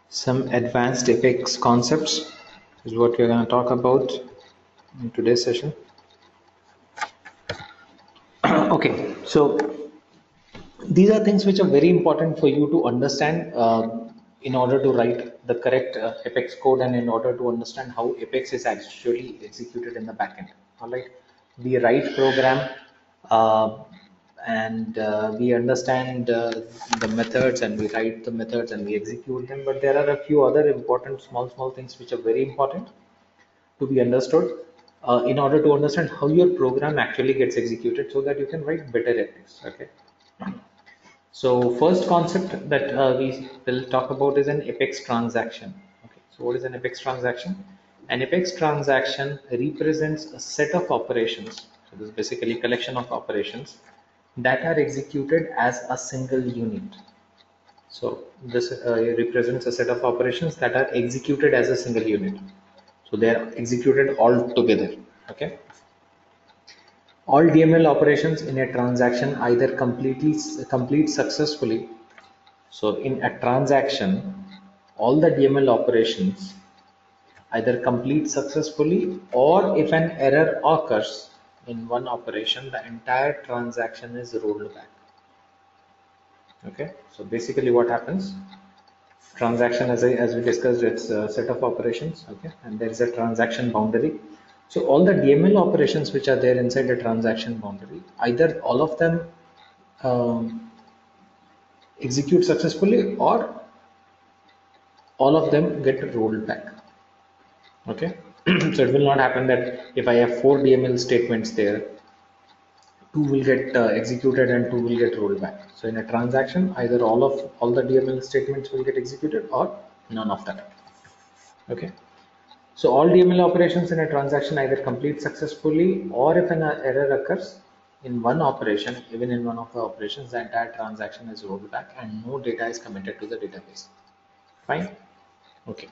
Some advanced Apex concepts is what we're going to talk about in today's session. Okay, so these are things which are very important for you to understand in order to write the correct Apex code and in order to understand how Apex is actually executed in the backend. All right, we write program and we understand the methods and we write the methods and we execute them, but there are a few other important small things which are very important to be understood in order to understand how your program actually gets executed so that you can write better Apex. Okay, so first concept that we will talk about is an Apex transaction. Okay, so what is an Apex transaction? An Apex transaction represents a set of operations. So this is basically a collection of operations that are executed as a single unit. So this represents a set of operations that are executed as a single unit. So they are executed all together. Okay. All DML operations in a transaction either complete successfully. So in a transaction, all the DML operations either complete successfully, or if an error occurs in one operation, the entire transaction is rolled back. Okay, so basically what happens, transaction as we discussed, it's a set of operations. Okay, and there is a transaction boundary. So all the DML operations which are there inside the transaction boundary, either all of them execute successfully or all of them get rolled back. Okay, so it will not happen that if I have 4 DML statements there, 2 will get executed and 2 will get rolled back. So in a transaction, either all the DML statements will get executed or none of them. Okay, so all DML operations in a transaction either complete successfully, or if an error occurs in one operation, even in one of the operations, the entire transaction is rolled back and no data is committed to the database. Fine. Okay.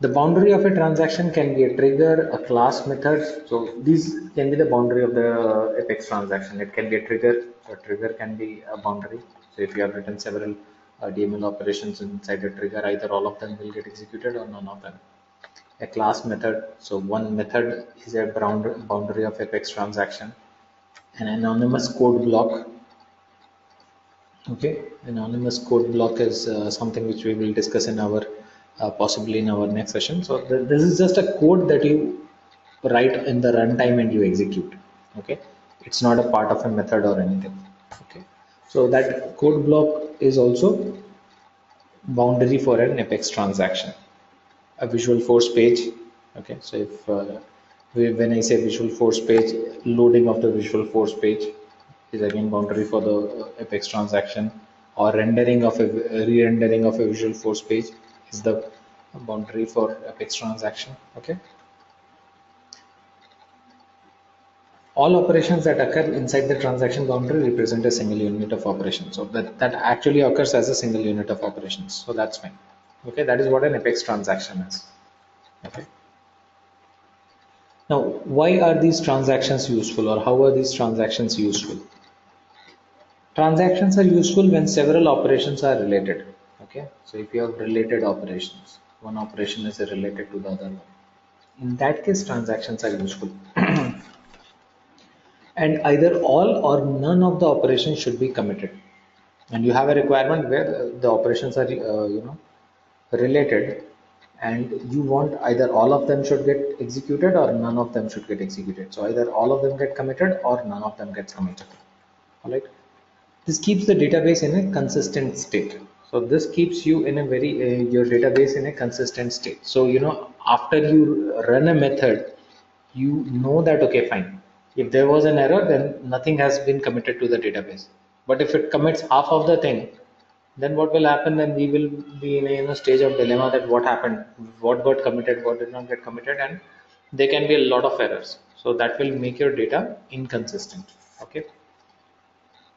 The boundary of a transaction can be a trigger, a class method. So these can be the boundary of the Apex transaction. It can be a trigger. A trigger can be a boundary. So if you have written several DML operations inside a trigger, either all of them will get executed or none of them. A class method. So one method is a boundary of Apex transaction. An anonymous code block. Okay, anonymous code block is something which we will discuss in our possibly in our next session. So this is just a code that you write in the runtime and you execute. Okay, it's not a part of a method or anything. Okay, so that code block is also boundary for an Apex transaction. A Visualforce page. Okay, so if when I say Visualforce page, loading of the Visualforce page is again boundary for the Apex transaction, or rendering of a re-rendering of a Visualforce page is the boundary for Apex transaction. Okay, all operations that occur inside the transaction boundary represent a single unit of operation. So that actually occurs as a single unit of operations. So that's fine. Okay, that is what an Apex transaction is. Okay. Now, why are these transactions useful, or how are these transactions useful? Transactions are useful when several operations are related. Okay, so if you have related operations, one operation is related to the other one. In that case, transactions are useful. And either all or none of the operations should be committed. And you have a requirement where the operations are, related, and you want either all of them should get executed or none of them should get executed. So either all of them get committed or none of them gets committed. All right. This keeps the database in a consistent state. So this keeps you in a your database in a consistent state. So after you run a method, you know that okay, fine. If there was an error, then nothing has been committed to the database. But if it commits half of the thing, then what will happen? Then we will be in a stage of dilemma that what happened, what got committed, what did not get committed, and there can be a lot of errors. So that will make your data inconsistent. Okay.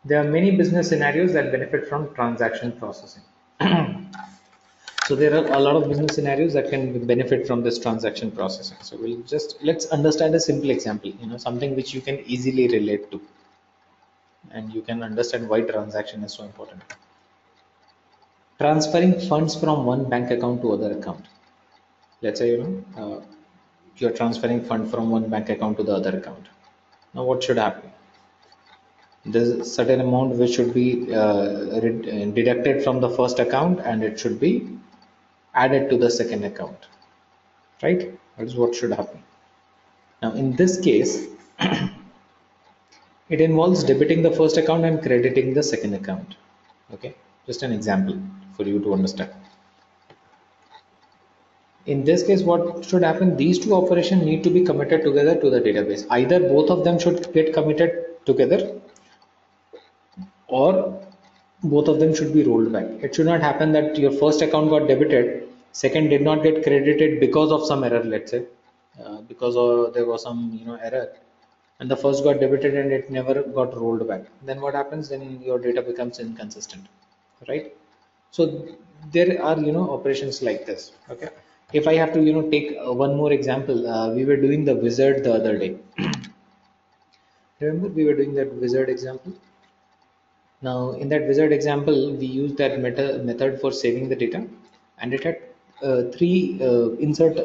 There are many business scenarios that benefit from transaction processing. So there are a lot of business scenarios that can benefit from this transaction processing. So let's understand a simple example, something which you can easily relate to, and you can understand why transaction is so important. transferring funds from one bank account to other account. Let's say you're transferring fund from one bank account to the other account. Now what should happen? There's a certain amount which should be deducted from the first account, and it should be added to the second account, right? That is what should happen. Now in this case, it involves debiting the first account and crediting the second account. Okay, just an example for you to understand. In this case, what should happen? These two operations need to be committed together to the database. Either both of them should get committed together, or both of them should be rolled back. It should not happen that your first account got debited, second did not get credited because of some error, let's say, because there was some error, and the first got debited and it never got rolled back. Then what happens? Then your data becomes inconsistent, right? So there are operations like this. Okay, if I have to take one more example, we were doing the wizard the other day. Remember, we were doing that wizard example. Now, in that wizard example, we used that method for saving the data, and it had three insert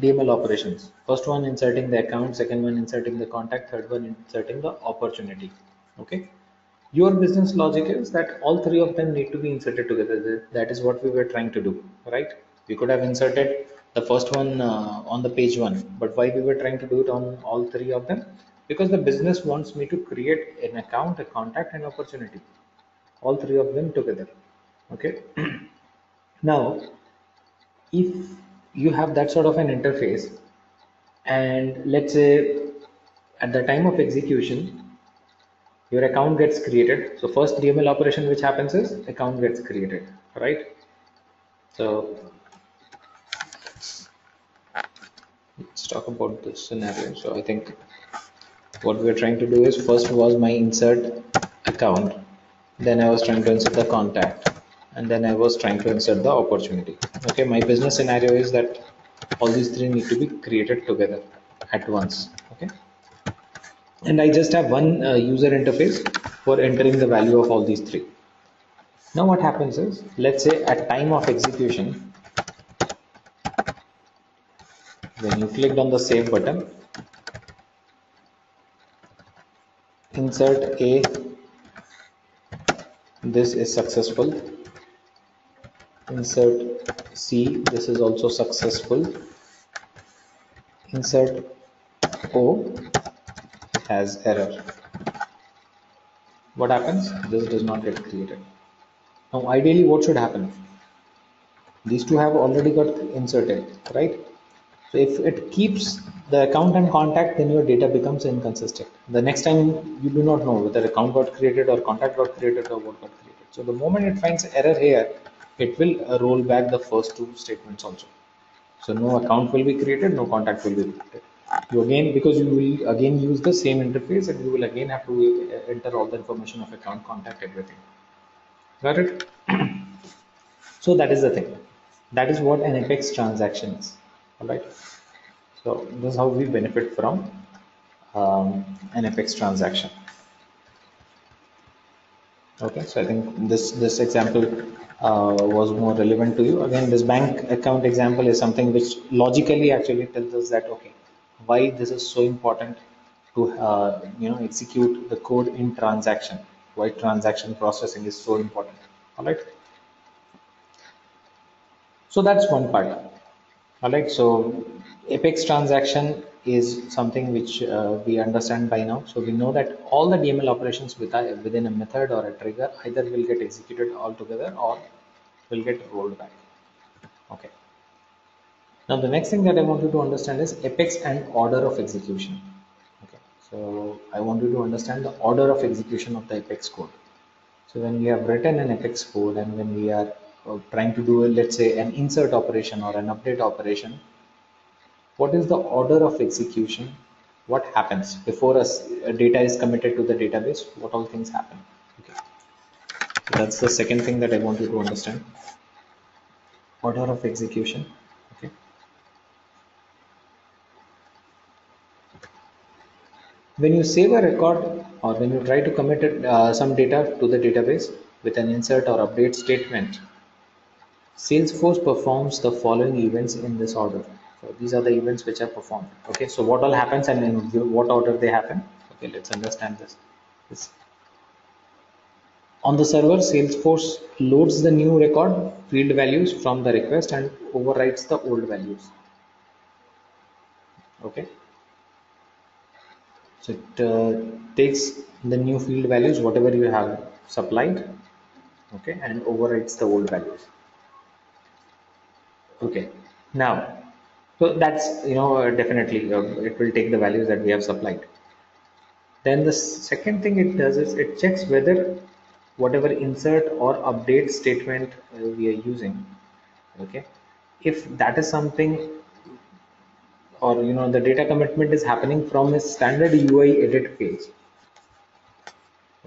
DML operations. First one inserting the account, second one inserting the contact, third one inserting the opportunity. Okay. Your business logic is that all three of them need to be inserted together. That is what we were trying to do, right? We could have inserted the first one on the page one, but why we were trying to do it on all three of them? Because the business wants me to create an account, a contact, and opportunity, all three of them together. Okay. Now, if you have that sort of an interface, and let's say at the time of execution, your account gets created. So first DML operation which happens is account gets created, right? So let's talk about this scenario. So I think what we're trying to do is, first was my insert account, then I was trying to insert the contact, and then I was trying to insert the opportunity. Okay, my business scenario is that all these three need to be created together at once. Okay, and I just have one user interface for entering the value of all these three. Now what happens is, let's say at time of execution, when you clicked on the save button, insert A, this is successful. Insert C, this is also successful. Insert O, it has error. What happens? This does not get created. Now ideally what should happen? These two have already got inserted, right? So if it keeps the account and contact, then your data becomes inconsistent. The next time you do not know whether account got created or contact got created or what got created. So the moment it finds error here, it will roll back the first two statements also. So no account will be created, no contact will be created. You again, because you will again use the same interface, and you will again have to enter all the information of account, contact, everything. Got it? So that is the thing. That is what an Apex transaction is. All right. So this is how we benefit from an Apex transaction. Okay. So I think this example was more relevant to you. Again, this bank account example is something which logically actually tells us that, okay, why this is so important to execute the code in transaction. Why transaction processing is so important. All right. So that's one part. All right. So Apex transaction is something which we understand by now. So we know that all the DML operations within a method or a trigger either will get executed all together or will get rolled back. Okay. Now the next thing that I want you to understand is Apex and order of execution. Okay. So I want you to understand the order of execution of the Apex code. So when we have written an Apex code, and when we are trying to do, let's say, an insert operation or an update operation, what is the order of execution? What happens before data is committed to the database? What all things happen? Okay, so that's the second thing that I want you to understand. Order of execution. Okay. When you save a record, or when you try to commit some data to the database with an insert or update statement, Salesforce performs the following events in this order. So these are the events which are performed. Okay, so what all happens and in what order they happen. Okay, let's understand this. On the server, Salesforce loads the new record field values from the request and overwrites the old values. Okay, so it takes the new field values, whatever you have supplied, okay, and overwrites the old values. Okay, now, so that's, definitely it will take the values that we have supplied. Then the second thing it does is it checks whether whatever insert or update statement we are using, okay, if that is something, or the data commitment is happening from a standard UI edit page.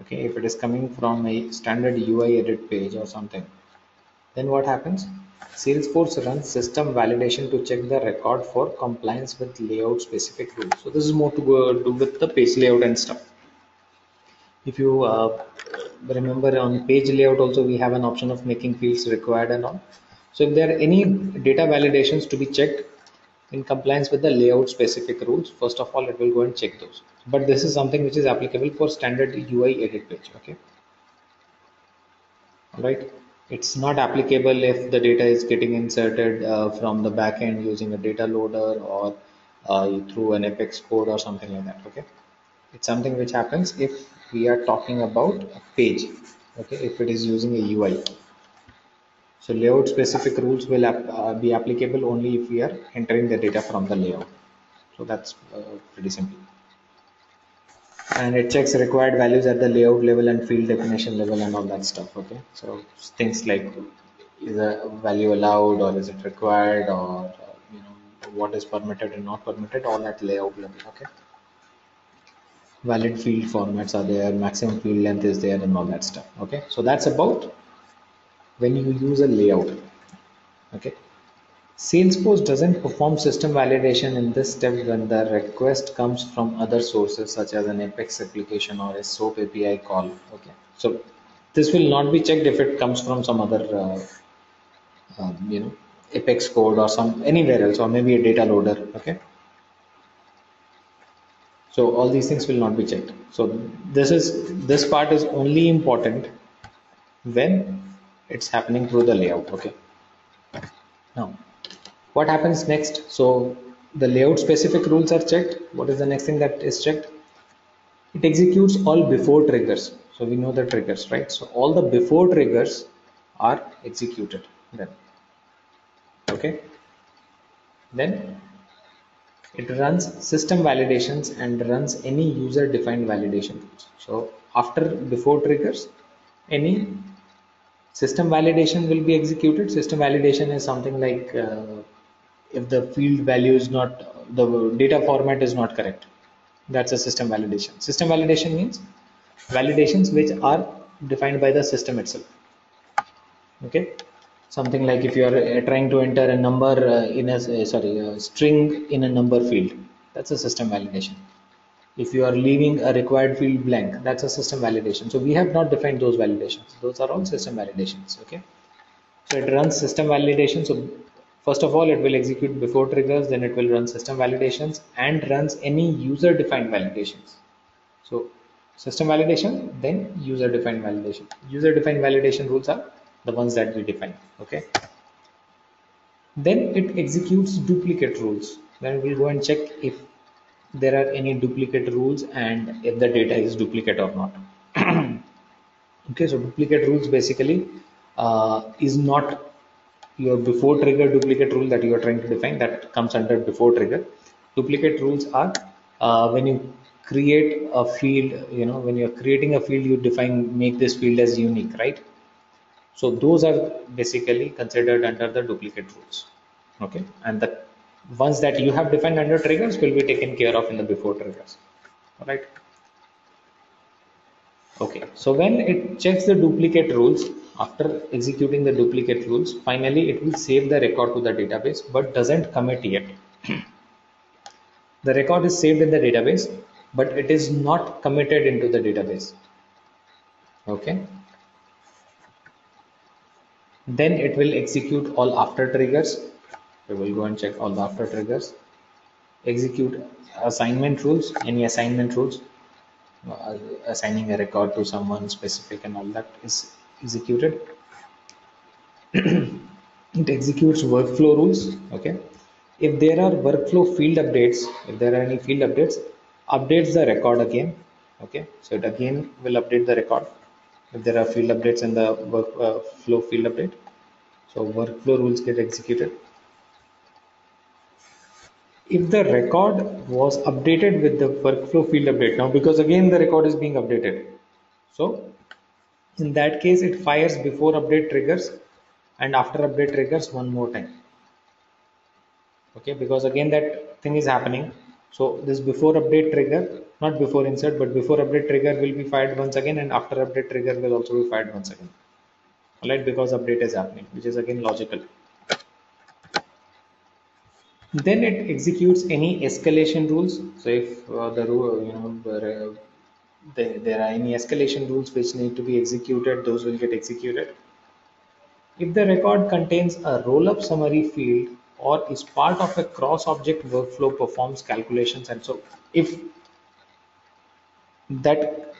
Okay, if it is coming from a standard UI edit page or something, then what happens? Salesforce runs system validation to check the record for compliance with layout specific rules. So this is more to do with the page layout and stuff. If you remember, on page layout also we have an option of making fields required and all. So if there are any data validations to be checked in compliance with the layout specific rules, first of all it will go and check those. But this is something which is applicable for standard UI edit page. Okay, all right. It's not applicable if the data is getting inserted from the backend using a data loader or through an Apex code or something like that. Okay, it's something which happens if we are talking about a page. Okay, if it is using a UI. So layout specific rules will be applicable only if we are entering the data from the layout. So that's pretty simple. And it checks required values at the layout level and field definition level and all that stuff. Okay, so things like, is a value allowed or is it required, or what is permitted and not permitted, all at layout level. Okay, valid field formats are there, maximum field length is there, and all that stuff. Okay, so that's about when you use a layout. Okay, Salesforce doesn't perform system validation in this step when the request comes from other sources such as an Apex application or a SOAP API call. Okay, so this will not be checked if it comes from some other Apex code or some anywhere else, or maybe a data loader. Okay, so all these things will not be checked. So this part is only important when it's happening through the layout. Okay, now what happens next? So the layout specific rules are checked. What is the next thing that is checked? It executes all before triggers. So we know the triggers, right? So all the before triggers are executed then. Okay, then it runs system validations and runs any user defined validation rules. So after before triggers, any system validation will be executed. System validation is something like if the field value is not, the data format is not correct, that's a system validation. System validation means validations which are defined by the system itself. Okay, something like if you are trying to enter a number in a string in a number field, that's a system validation. If you are leaving a required field blank, that's a system validation. So we have not defined those validations, those are all system validations. Okay, so it runs system validation. So first of all it will execute before triggers, then it will run system validations and runs any user defined validations. So system validation, then user defined validation. User defined validation rules are the ones that we define. Okay, then it executes duplicate rules. Then we'll go and check if there are any duplicate rules and if the data is duplicate or not. Okay, so duplicate rules basically is not your before trigger duplicate rule that you are trying to define, that comes under before trigger. Duplicate rules are when you create a field, when you're creating a field, you define, make this field as unique, right? So those are basically considered under the duplicate rules. Okay, and the ones that you have defined under triggers will be taken care of in the before triggers. All right. Okay, so when it checks the duplicate rules, after executing the duplicate rules, finally it will save the record to the database, but doesn't commit yet. The record is saved in the database, but it is not committed into the database. Okay. Then it will execute all after triggers. We will go and check all the after triggers. Execute assignment rules, any assignment rules, assigning a record to someone specific and all that is executed. It executes workflow rules. Okay, if there are workflow field updates, if there are any field updates, updates the record again. Okay, so it again will update the record if there are field updates in the workflow field update. So workflow rules get executed. If the record was updated with the workflow field update, now because again the record is being updated, so in that case it fires before update triggers and after update triggers one more time. Okay, because again that thing is happening. So this before update trigger, not before insert, but before update trigger will be fired once again, and after update trigger will also be fired once again. All right, because update is happening, which is again logical. Then it executes any escalation rules. So if the rule, there are any escalation rules which need to be executed, those will get executed. If the record contains a roll-up summary field or is part of a cross-object workflow, performs calculations, and so if that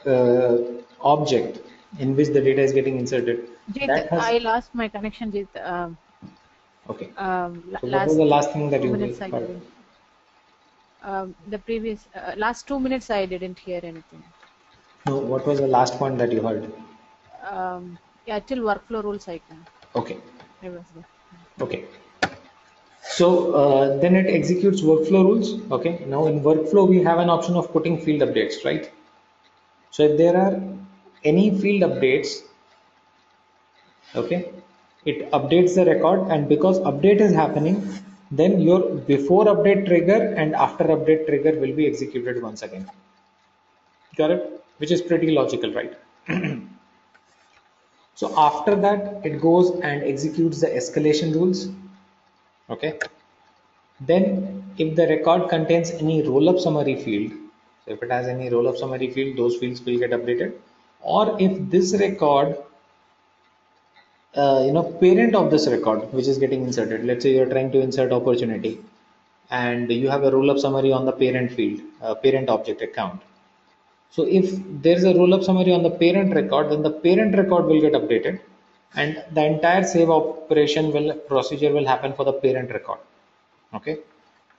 object in which the data is getting inserted, Jit, that has I lost my connection, Jit. okay. So what was Last the last thing that 2 minutes you I heard? couldn't. The previous last 2 minutes I didn't hear anything. No, what was the last point that you heard? Yeah, till workflow rules I can. Okay. I was there. Okay. So then it executes workflow rules. Okay. Now in workflow, we have an option of putting field updates, right? So if there are any field updates, okay, it updates the record, and because update is happening, then your before update trigger and after update trigger will be executed once again. Got it? Which is pretty logical, right? So after that, it goes and executes the escalation rules. Okay. Then if the record contains any roll-up summary field, so if it has any roll-up summary field, those fields will get updated. Or if this record, parent of this record, which is getting inserted, let's say you're trying to insert opportunity and you have a roll-up summary on the parent field, parent object account. So if there's a roll-up summary on the parent record, then the parent record will get updated and the entire save operation procedure will happen for the parent record. Okay,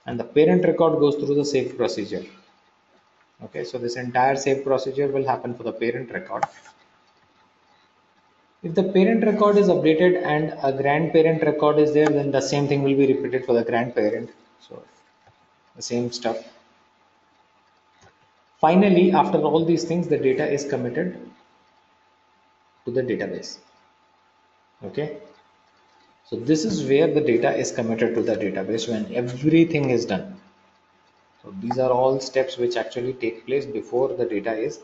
and the parent record goes through the save procedure. Okay, so this entire save procedure will happen for the parent record. If the parent record is updated and a grandparent record is there, then the same thing will be repeated for the grandparent. So the same stuff. Finally, after all these things, the data is committed to the database. Okay, so this is where the data is committed to the database when everything is done. So these are all steps which actually take place before the data is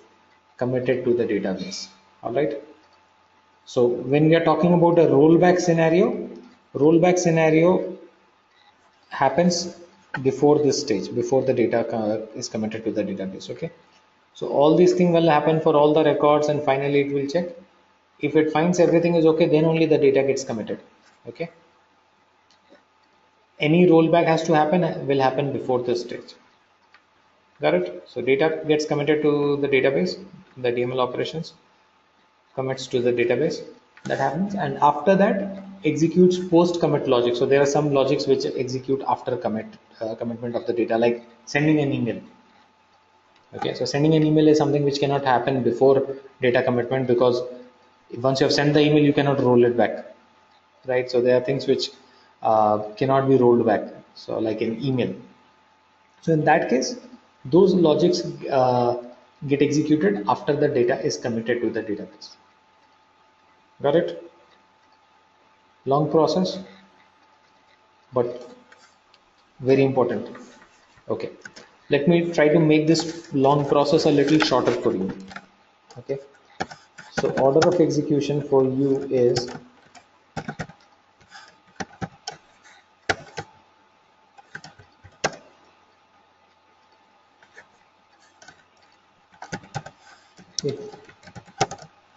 committed to the database. All right. So when we are talking about a rollback scenario happens before this stage, before the data is committed to the database. Okay. So all these things will happen for all the records, and finally it will check. If it finds everything is okay, then only the data gets committed. Okay. Any rollback has to happen, will happen before this stage. Got it? So data gets committed to the database, the DML operations commits to the database, that happens, and after that executes post commit logic. So there are some logics which execute after commitment of the data, like sending an email. Okay, so sending an email is something which cannot happen before data commitment, because once you have sent the email, you cannot roll it back, right? So there are things which cannot be rolled back. So like an email. So in that case, those logics get executed after the data is committed to the database. Got it? Long process, but very important. Okay, let me try to make this long process a little shorter for you. Okay, so order of execution for you is if,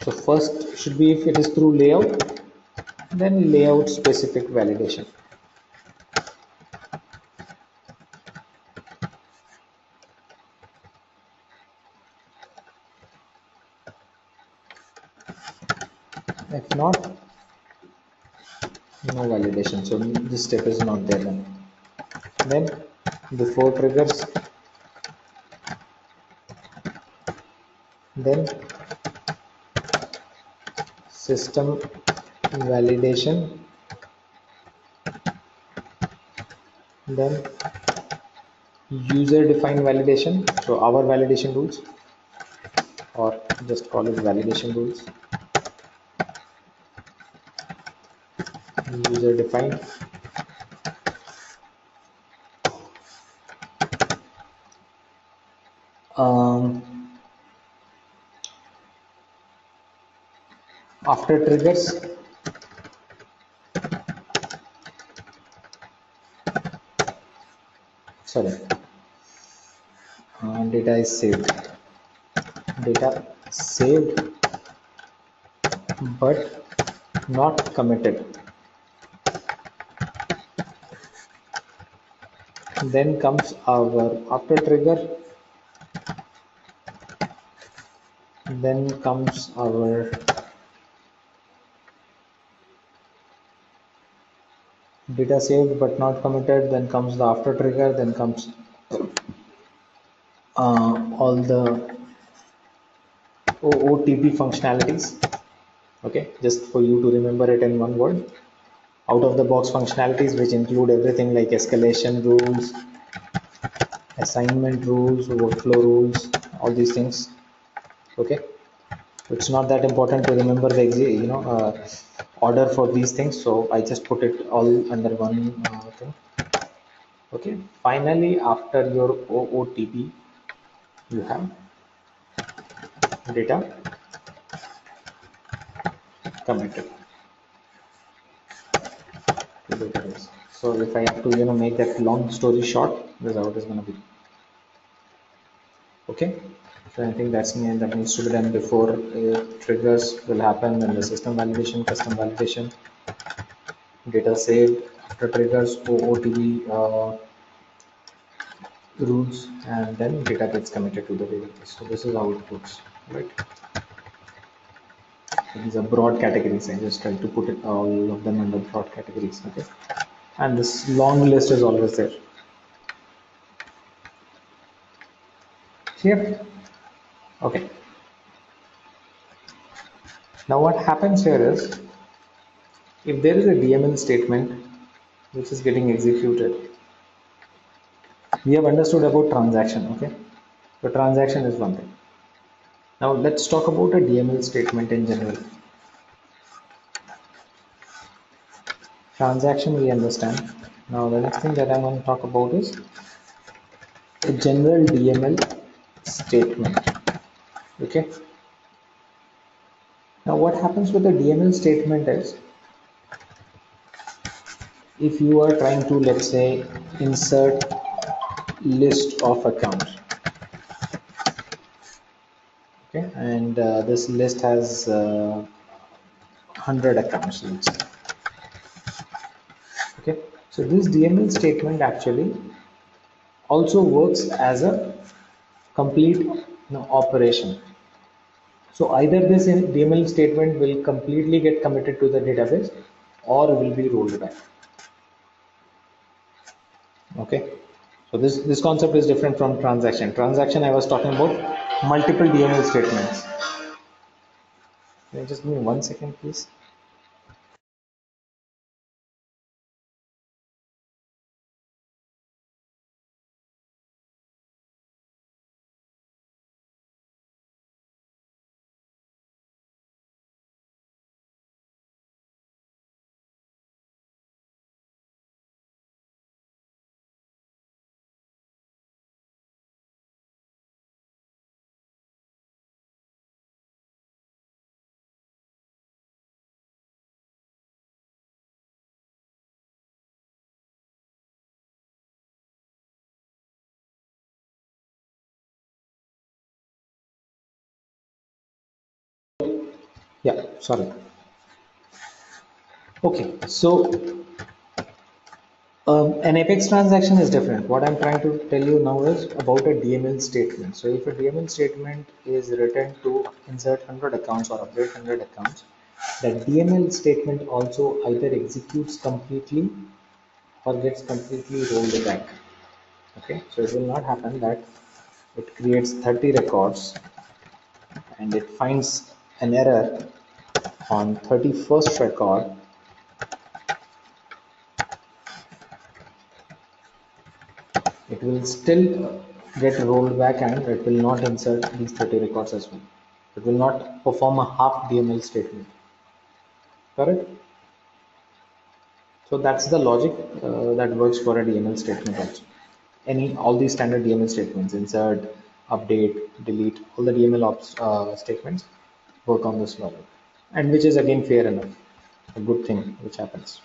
so first should be if it is through layout, then layout specific validation. If not, no validation. So this step is not there then. Then before triggers, then system validation, then user defined validation. So our validation rules, or just call it validation rules, user defined. Um, After triggers, sorry, data is saved. Data saved but not committed. Then comes our after trigger. Then comes our data saved but not committed. Then comes the after trigger. Then comes all the OOTP functionalities. Okay, just for you to remember it in one word. Out of the box functionalities, which include everything like escalation rules, assignment rules, workflow rules, all these things. Okay, it's not that important to remember the order for these things, so I just put it all under one thing. Okay, finally after your OOTP, you have data committed to database. So if I have to make that long story short, this is how it is going to be. Okay, so I think that needs to be done before triggers will happen, and the system validation, custom validation, data saved after triggers, OOTP rules, and then data gets committed to the database. So this is how it works, right? So these are broad categories. I just try to put it all of them under broad categories. Okay, and this long list is always there. Here, okay. Now what happens here is, if there is a DML statement which is getting executed, we have understood about transaction. Okay, so transaction is one thing. Now let's talk about a DML statement in general. Transaction we understand. Now the next thing that I'm going to talk about is a general DML statement. Okay. Now what happens with the DML statement is, if you are trying to, let's say, insert list of accounts, okay, and this list has 100 accounts, let's say. Okay, so this DML statement actually also works as a complete operation. So either this DML statement will completely get committed to the database or will be rolled back. Okay, so this concept is different from transaction. Transaction, I was talking about multiple DML statements. Can you just give me 1 second, please? Yeah, sorry. Okay, so an Apex transaction is different. What I'm trying to tell you now is about a DML statement. So if a DML statement is written to insert 100 accounts or update 100 accounts, that DML statement also either executes completely or gets completely rolled back. Okay, so it will not happen that it creates 30 records and it finds an error on 31st record. It will still get rolled back and it will not insert these 30 records as well. It will not perform a half DML statement. Correct? So that's the logic that works for a DML statement also. All these standard DML statements, insert, update, delete, all the DML statements work on this logic, and which is again fair enough, a good thing which happens.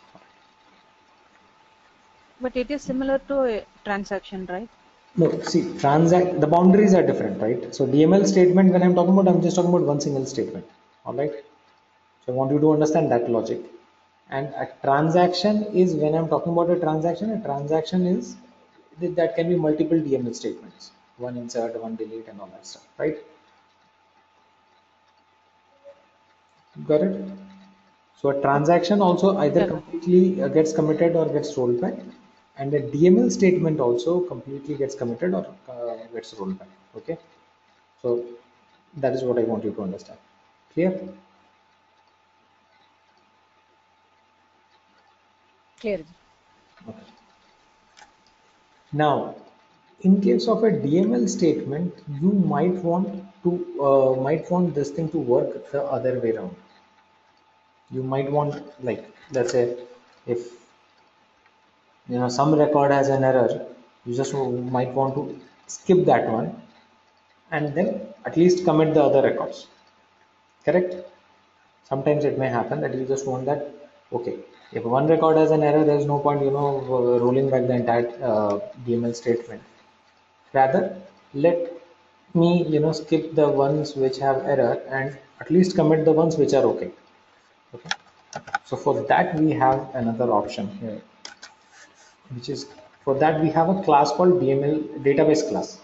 But it is similar to a transaction, right? No, see, the boundaries are different, right? So DML statement, when I'm talking about, I'm just talking about one single statement. All right. So I want you to understand that logic. And a transaction is, when I'm talking about a transaction is that can be multiple DML statements, one insert, one delete, and all that stuff, right? Got it? So a transaction also either Yeah, got it. completely gets committed or gets rolled back, and a DML statement also completely gets committed or gets rolled back. Okay, so that is what I want you to understand. Clear? Clear. Okay. Now, in case of a DML statement, you might want this thing to work the other way around. You might want, like, let's say, if some record has an error, you just might want to skip that one and then at least commit the other records. Correct? Sometimes it may happen that you just want that, okay, if one record has an error, there is no point rolling back the entire DML statement. Rather, let me skip the ones which have error and at least commit the ones which are okay. Okay, so for that we have another option here, which is, for that we have a class called DML database class.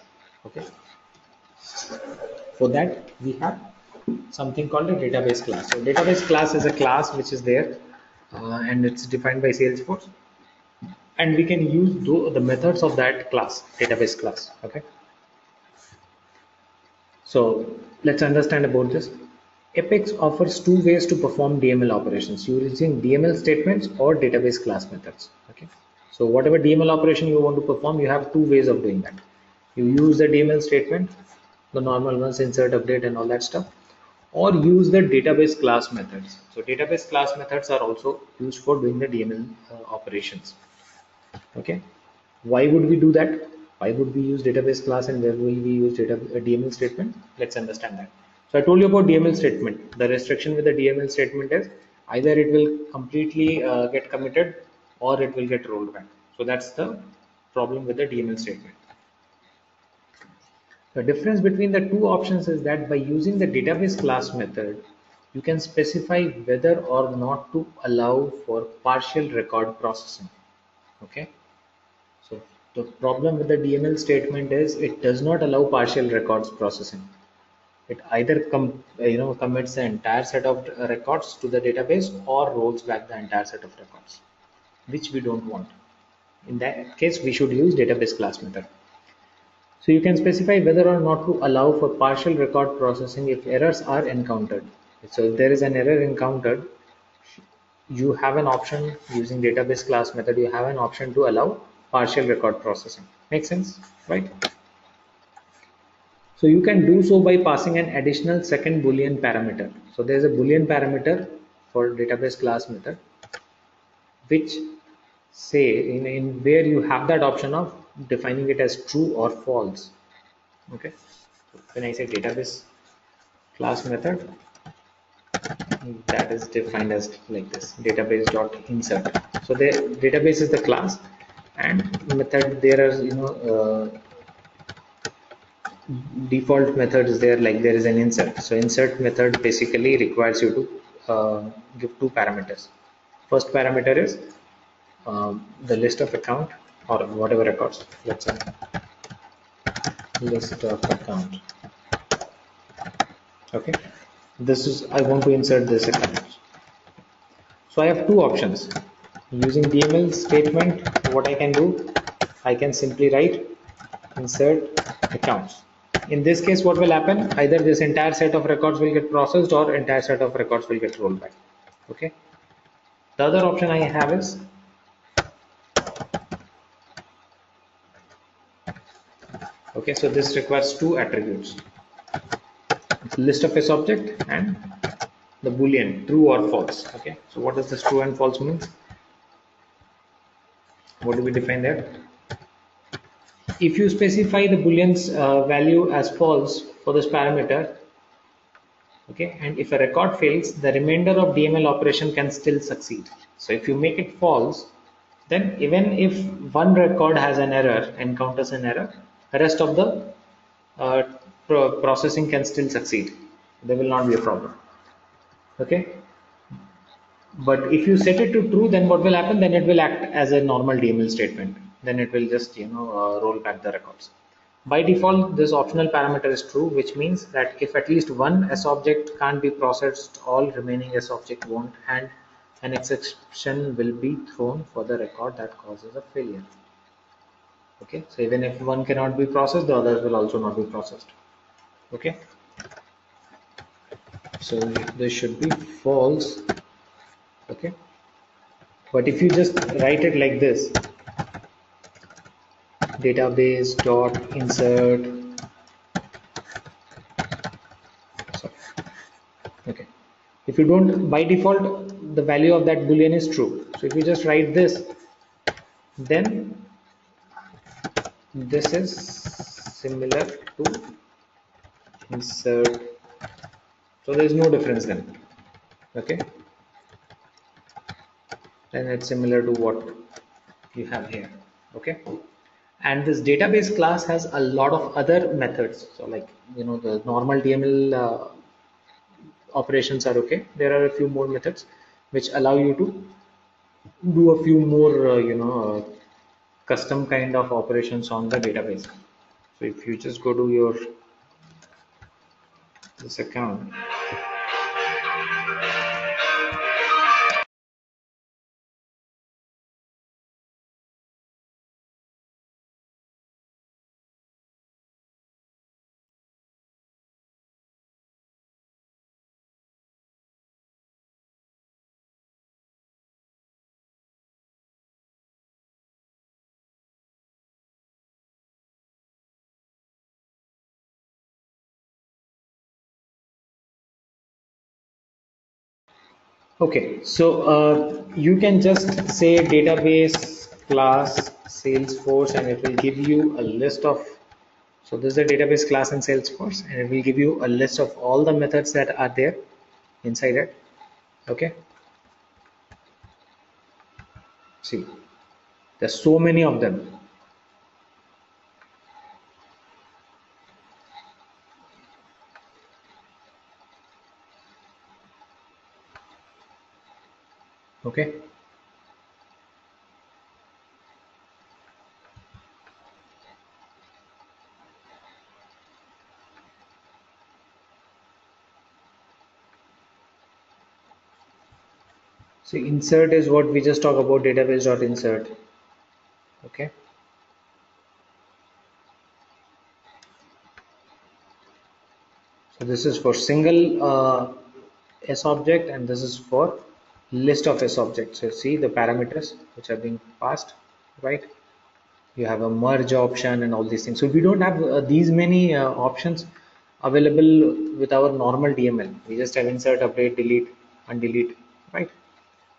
Okay, for that we have something called a database class. So database class is a class which is there, and it's defined by Salesforce, and we can use the methods of that class, database class. Okay, so let's understand about this. Apex offers two ways to perform DML operations using DML statements or database class methods. Okay, so whatever DML operation you want to perform, you have two ways of doing that. You use the DML statement, the normal ones, insert, update, and all that stuff, or use the database class methods. So database class methods are also used for doing the DML operations. Okay, why would we do that? Why would we use database class and where will we use DML statement? Let's understand that. So I told you about DML statement. The restriction with the DML statement is either it will completely get committed or it will get rolled back. So that's the problem with the DML statement. The difference between the two options is that by using the database class method, you can specify whether or not to allow for partial record processing. Okay, so the problem with the DML statement is it does not allow partial records processing. It either commits the entire set of records to the database or rolls back the entire set of records, which we don't want. In that case, we should use database class method. So you can specify whether or not to allow for partial record processing if errors are encountered. So if there is an error encountered, you have an option using database class method. You have an option to allow partial record processing. Make sense, right? So you can do so by passing an additional second Boolean parameter. So there is a Boolean parameter for database class method, which say in where you have that option of defining it as true or false. Okay, so when I say database class method, that is defined as like this: database dot insert. So the database is the class, and method there are default methods there, like there is an insert. So insert method basically requires you to give two parameters. First parameter is the list of account or whatever records. Let's say list of account. Okay, this is I want to insert this account. So I have two options. Using DML statement, what I can do, I can simply write insert accounts. In this case, what will happen? Either this entire set of records will get processed or entire set of records will get rolled back. Okay. The other option I have is okay. So this requires two attributes: list of a subject and the boolean true or false. Okay. So what does this true and false means? What do we define there? If you specify the boolean's value as false for this parameter, okay, and if a record fails, the remainder of DML operation can still succeed. So if you make it false, then even if one record has an error, encounters an error, the rest of the processing can still succeed. There will not be a problem. Okay. But if you set it to true, then what will happen? Then it will act as a normal DML statement. Then it will just roll back the records. By default, this optional parameter is true, which means that if at least one S object can't be processed, all remaining S object won't, and an exception will be thrown for the record that causes a failure. Okay, so even if one cannot be processed, the others will also not be processed. Okay, so this should be false. Okay, but if you just write it like this, database dot insert, sorry. Okay, if you don't, by default the value of that boolean is true. So if you just write this, then this is similar to insert, so there is no difference then. Okay, then it's similar to what you have here. Okay, and this database class has a lot of other methods. So like the normal DML operations are okay. There are a few more methods which allow you to do a few more custom kind of operations on the database. So if you just go to your this account, okay, so you can just say database class Salesforce and it will give you a list of, so this is a database class in Salesforce and it will give you a list of all the methods that are there inside it. Okay, see, there's so many of them. Okay, so insert is what we just talked about, database.insert. Okay, so this is for single S object and this is for list of S objects. So see the parameters which are being passed, right? You have a merge option and all these things. So we don't have these many options available with our normal DML. We just have insert, update, delete, undelete, right?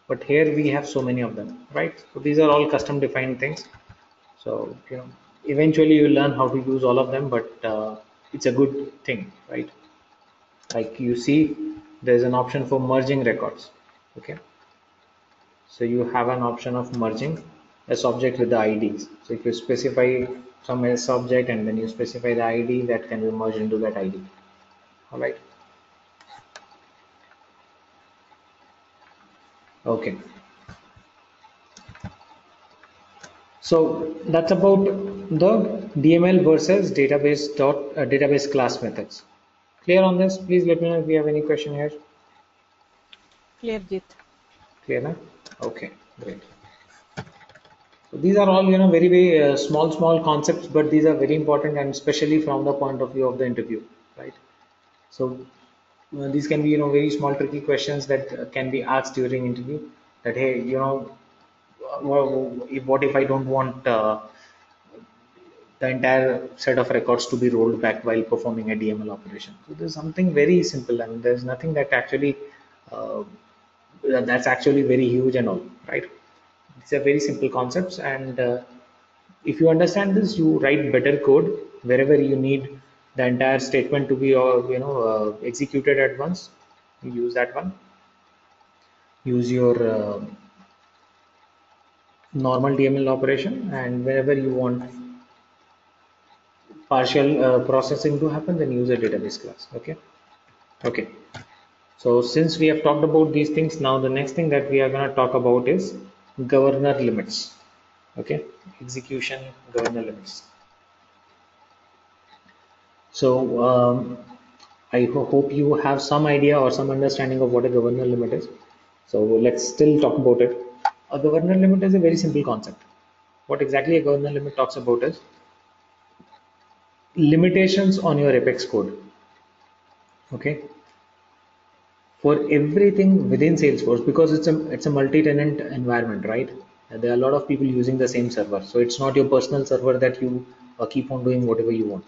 But here we have so many of them, right? So these are all custom defined things. So eventually you learn how to use all of them, but it's a good thing, right? Like you see, there's an option for merging records. Okay, so you have an option of merging a subject with the IDs. So if you specify some else object and then you specify the ID, that can be merged into that ID. All right. Okay. So that's about the DML versus database class methods. Clear on this? Please let me know if you have any question here. Clear, Jit. Clear now? Okay, great. So these are all, very small concepts, but these are very important, and especially from the point of view of the interview, right? So these can be, very small tricky questions that can be asked during interview. That hey, what if I don't want the entire set of records to be rolled back while performing a DML operation? So there's something very simple. I mean, there's nothing that actually uh, that's actually very huge and all, right? These are very simple concepts, and if you understand this, you write better code wherever you need the entire statement to be, executed at once. You use that one. Use your normal DML operation, and whenever you want partial processing to happen, then use a database class. Okay. Okay. So since we have talked about these things, now the next thing that we are going to talk about is governor limits. Okay, execution governor limits. So I hope you have some idea or some understanding of what a governor limit is. So let's still talk about it. A governor limit is a very simple concept. What exactly a governor limit talks about is limitations on your Apex code. Okay, for everything within Salesforce, because it's a multi-tenant environment, right? And there are a lot of people using the same server, so it's not your personal server that you keep on doing whatever you want.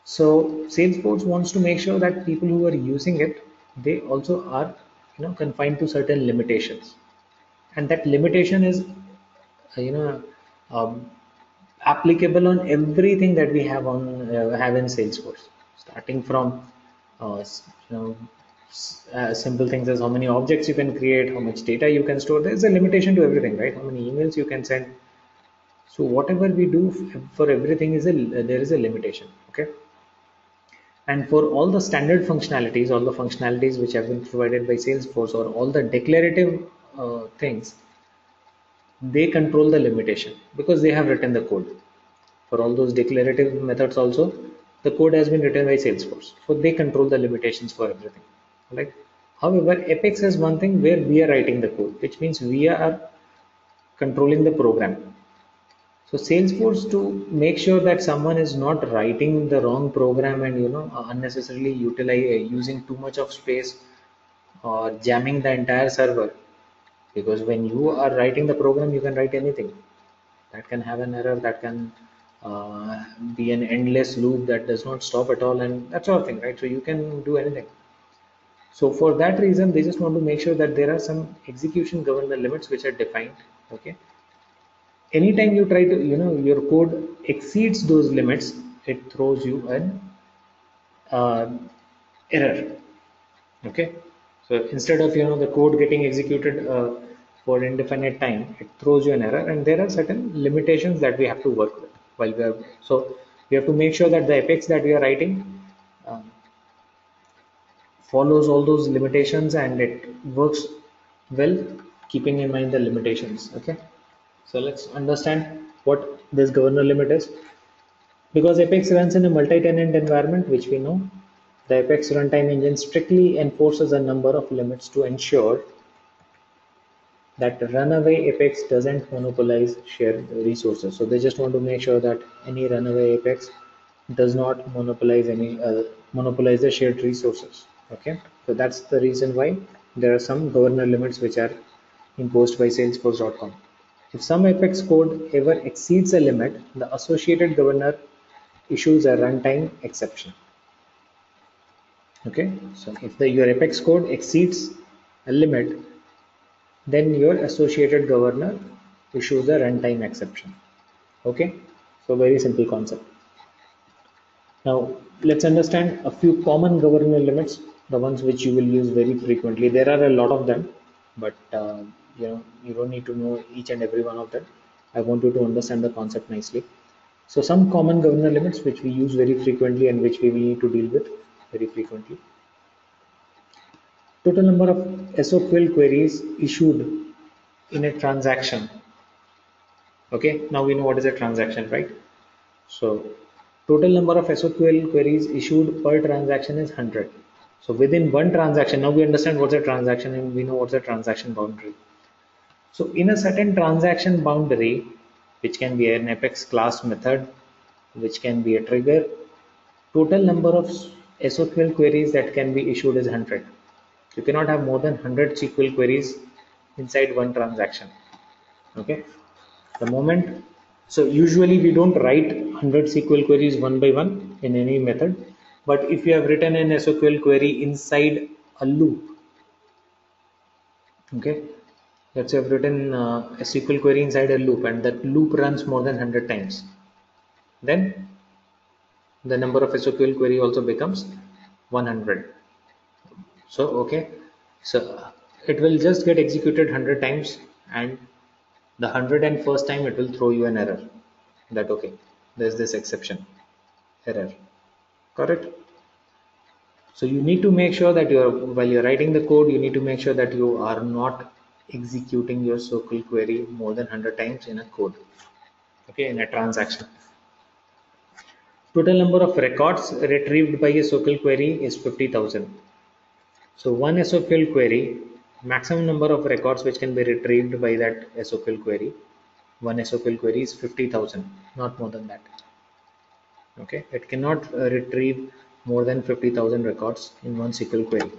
So Salesforce wants to make sure that people who are using it, they also are, confined to certain limitations, and that limitation is, you know, um, applicable on everything that we have in Salesforce, starting from simple things as how many objects you can create, how much data you can store. There's a limitation to everything, right? How many emails you can send. So whatever we do for everything there is a limitation. Okay. And for all the standard functionalities, all the functionalities which have been provided by Salesforce, or all the declarative things, they control the limitation because they have written the code. For all those declarative methods also, the code has been written by Salesforce. So they control the limitations for everything. Right? However, Apex has one thing where we are writing the code, which means we are controlling the program. So Salesforce, to make sure that someone is not writing the wrong program and unnecessarily using too much of space or jamming the entire server, because when you are writing the program, you can write anything that can have an error, that can be an endless loop that does not stop at all, and that sort of thing, right? So you can do anything. So for that reason, they just want to make sure that there are some execution governor limits which are defined. Okay. Anytime you try to, your code exceeds those limits, it throws you an uh, error. Okay. So instead of, the code getting executed for indefinite time, it throws you an error, and there are certain limitations that we have to work with while we are. So we have to make sure that the Apex that we are writing um, follows all those limitations, and it works well, keeping in mind the limitations. Okay. So let's understand what this governor limit is. Because Apex runs in a multi-tenant environment, which we know, the Apex runtime engine strictly enforces a number of limits to ensure that runaway Apex doesn't monopolize shared resources. So they just want to make sure that any runaway Apex does not monopolize the shared resources. Okay, so that's the reason why there are some governor limits which are imposed by Salesforce.com. If some Apex code ever exceeds a limit, the associated governor issues a runtime exception. Okay, so if your Apex code exceeds a limit, then your associated governor issues a runtime exception. Okay, so very simple concept. Now let's understand a few common governor limits, the ones which you will use very frequently. There are a lot of them, but you don't need to know each and every one of them. I want you to understand the concept nicely. So some common governor limits which we use very frequently and which we will need to deal with very frequently. Total number of SOQL queries issued in a transaction. Okay, now we know what is a transaction, right? So total number of SOQL queries issued per transaction is 100. So within one transaction, now we understand what's a transaction and we know what's a transaction boundary. So in a certain transaction boundary, which can be an Apex class method, which can be a trigger, total number of SOQL queries that can be issued is 100. You cannot have more than 100 SQL queries inside one transaction. Okay, the moment, so usually we don't write 100 SQL queries one by one in any method, but if you have written an SOQL query inside a loop, okay, let's say I've written a SQL query inside a loop and that loop runs more than 100 times, then the number of SOQL query also becomes 100. So okay, so it will just get executed 100 times, and the 101st time it will throw you an error that okay, there's this exception error. Correct. So you need to make sure that while you're writing the code, you need to make sure that you are not executing your SOQL query more than 100 times in a code. Okay, in a transaction. Total number of records retrieved by a SOQL query is 50,000. So one SOQL query, maximum number of records which can be retrieved by that SOQL query, one SOQL query is 50,000, not more than that. Okay, it cannot retrieve more than 50,000 records in one SQL query.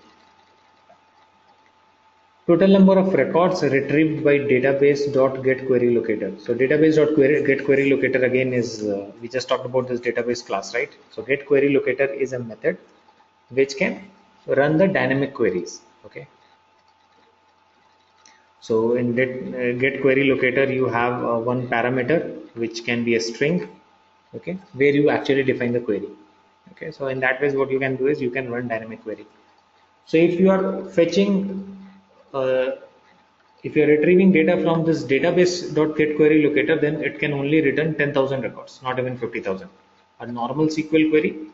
Total number of records retrieved by database.getQueryLocator. So database.getQueryLocator again is, we just talked about this database class, right? So getQueryLocator is a method which can run the dynamic queries. Okay. So in getQueryLocator, you have one parameter which can be a string, okay, where you actually define the query. Okay, so in that way, what you can do is you can run dynamic query. So if you are fetching, if you are retrieving data from this database.getQueryLocator, then it can only return 10,000 records, not even 50,000. A normal SQL query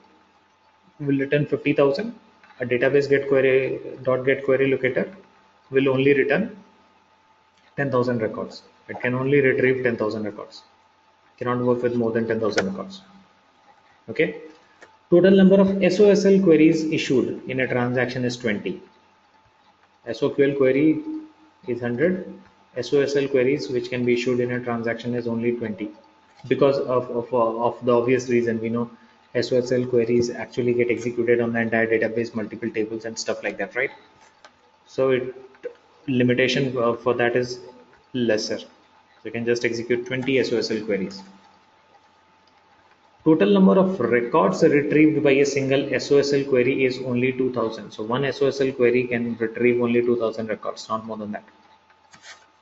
will return 50,000. A database getQueryLocator will only return 10,000 records. It can only retrieve 10,000 records. It cannot work with more than 10,000 records. Okay. Total number of SOSL queries issued in a transaction is 20. SOQL query is 100. SOSL queries which can be issued in a transaction is only 20. Because of the obvious reason, we know SOSL queries actually get executed on the entire database, multiple tables and stuff like that, right? So it limitation for that is lesser. So you can just execute 20 SOSL queries. Total number of records retrieved by a single SOSL query is only 2000. So one SOSL query can retrieve only 2000 records, not more than that.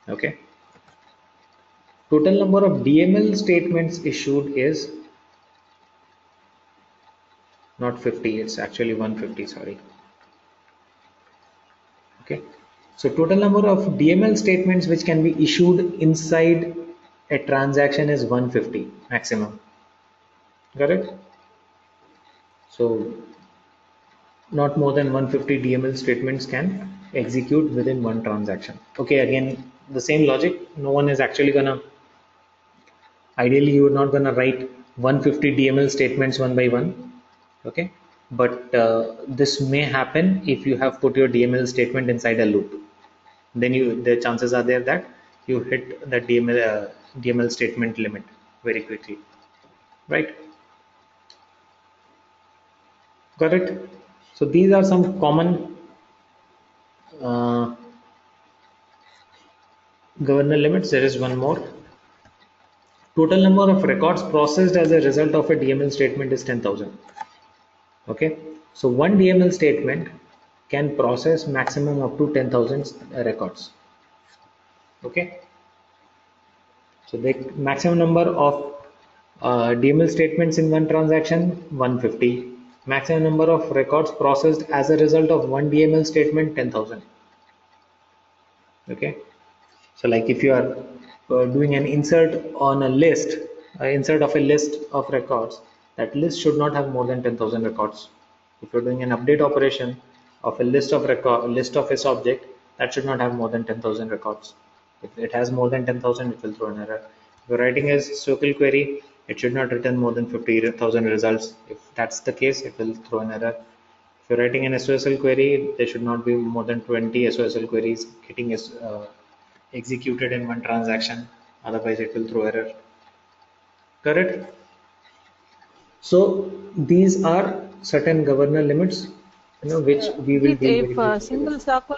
Okay. Total number of DML statements issued is not 50, it's actually 150, sorry. Okay. So total number of DML statements which can be issued inside a transaction is 150 maximum. Correct? So not more than 150 DML statements can execute within one transaction. Okay, again, the same logic. No one is actually gonna, ideally you are not gonna write 150 DML statements one by one. Okay, but this may happen if you have put your DML statement inside a loop. Then the chances are there that you hit the DML statement limit very quickly, right? Got it? So these are some common governor limits. There is one more. Total number of records processed as a result of a DML statement is 10,000. Okay, so one DML statement can process maximum up to 10,000 records. Okay, so the maximum number of DML statements in one transaction 150. Maximum number of records processed as a result of one DML statement 10,000. Okay, so like if you are doing an insert on a list, insert of a list of records, that list should not have more than 10,000 records. If you're doing an update operation of a list of list of a object, that should not have more than 10,000 records. If it has more than 10,000, it will throw an error. If you're writing a SQL query, it should not return more than 50,000 results. If that's the case, it will throw an error. If you're writing an SOSL query, there should not be more than 20 SOSL queries getting executed in one transaction. Otherwise, it will throw error. Correct? So these are certain governor limits, which we will Jit, deal very if briefly with. single circle,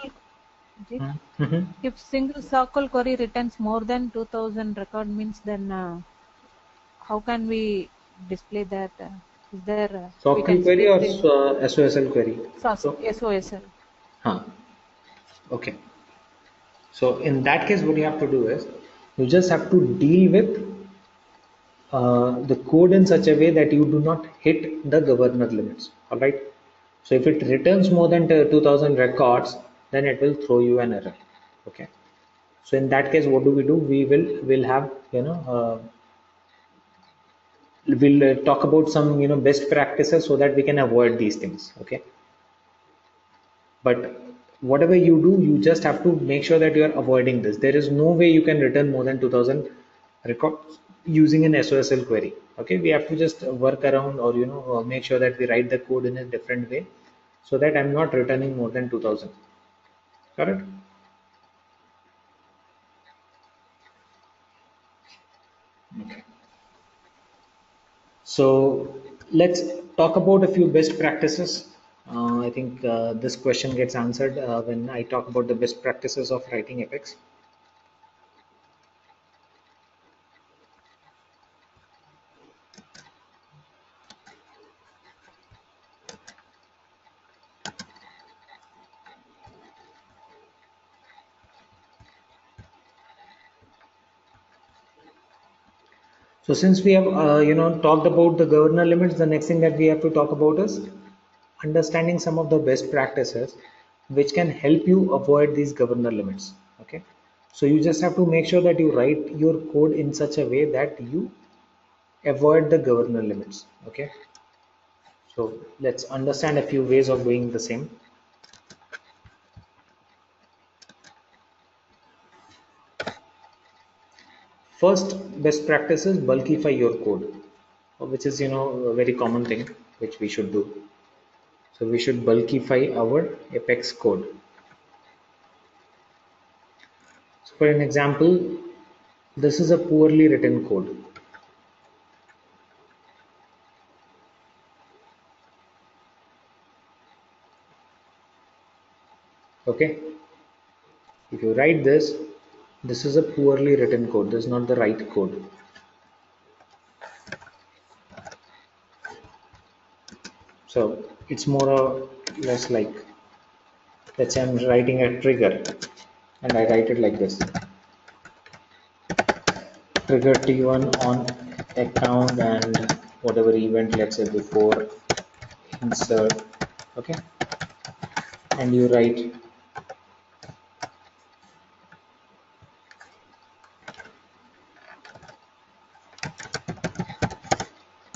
Jit, Mm-hmm. if single circle query returns more than 2000 record means, then how can we display that? Is there we SOQL can query split or the SOSL query? So, SOSL? huh. Okay. So in that case, what you have to do is you just have to deal with the code in such a way that you do not hit the governor limits. All right. So if it returns more than 2000 records, then it will throw you an error. Okay. So in that case, what do? We will have we'll talk about some best practices so that we can avoid these things. Okay. But whatever you do, you just have to make sure that you are avoiding this. There is no way you can return more than 2000 records using an SOSL query. Okay, we have to just work around, or make sure that we write the code in a different way so that I'm not returning more than 2000. Correct? Okay. So let's talk about a few best practices. I think this question gets answered when I talk about the best practices of writing Apex. So since we have talked about the governor limits, the next thing that we have to talk about is understanding some of the best practices which can help you avoid these governor limits. Okay, so you just have to make sure that you write your code in such a way that you avoid the governor limits. Okay, so let's understand a few ways of doing the same. First best practice is bulkify your code, which is a very common thing which we should do. So we should bulkify our Apex code. So for an example, this is a poorly written code. Okay, if you write this, this is a poorly written code. This is not the right code. So it's more or less like, let's say I'm writing a trigger and I write it like this: trigger T1 on account and whatever event, let's say before insert. Okay, and you write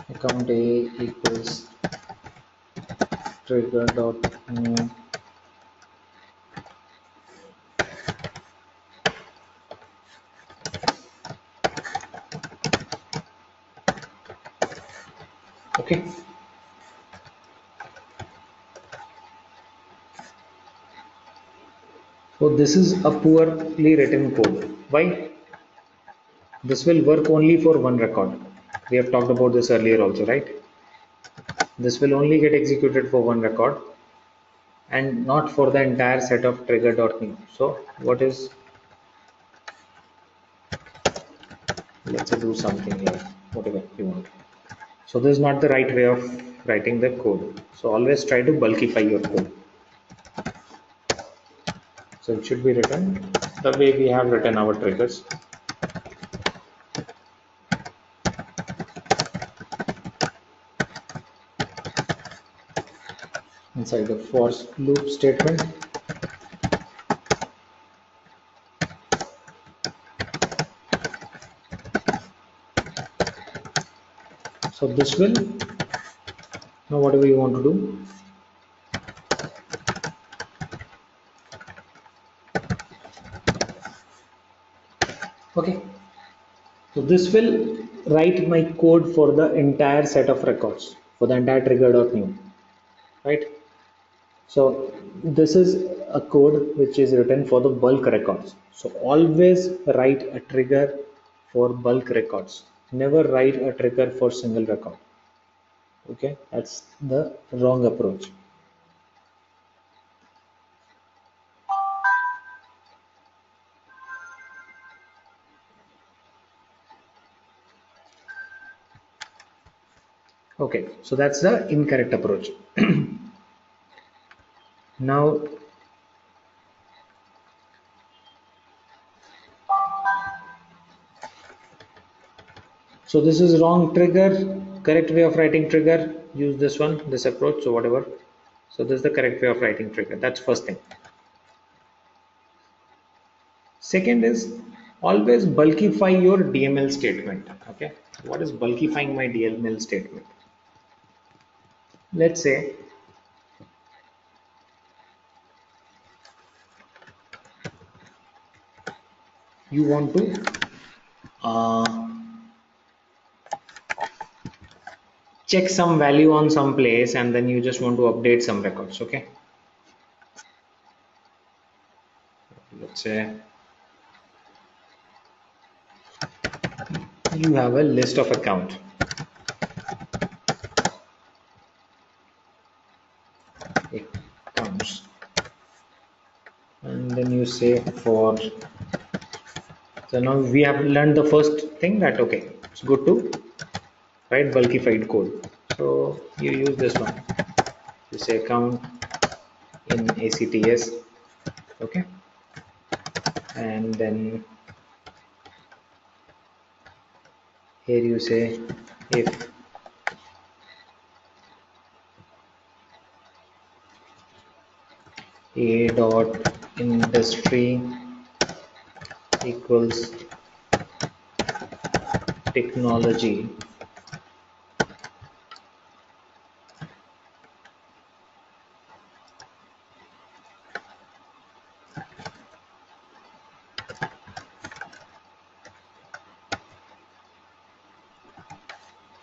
account A equals trigger dot new. Okay, so this is a poorly written code. Why? This will work only for one record. We have talked about this earlier also, right? This will only get executed for one record and not for the entire set of trigger.new. So what is, let's say do something here, whatever you want. So this is not the right way of writing the code. So always try to bulkify your code. So it should be written the way we have written our triggers. Inside the for loop statement, so this will, now whatever you want to do, okay. So this will write my code for the entire set of records, for the entire trigger.new, right? So this is a code which is written for the bulk records. So always write a trigger for bulk records. Never write a trigger for single record. Okay, that's the wrong approach. Okay, so that's the incorrect approach. Now, so this is wrong trigger. Correct way of writing trigger, use this one, this approach, so whatever. So this is the correct way of writing trigger. That's first thing. Second is always bulkify your DML statement. Okay, what is bulkifying my DML statement? Let's say you want to check some value on some place and then you just want to update some records. Okay, let's say you have a list of account. Accounts, and then you say for, so now we have learned the first thing that okay, it's good to write bulkified code. So you use this one, you say account in ACTS, okay, and then here you say if a dot industry equals technology,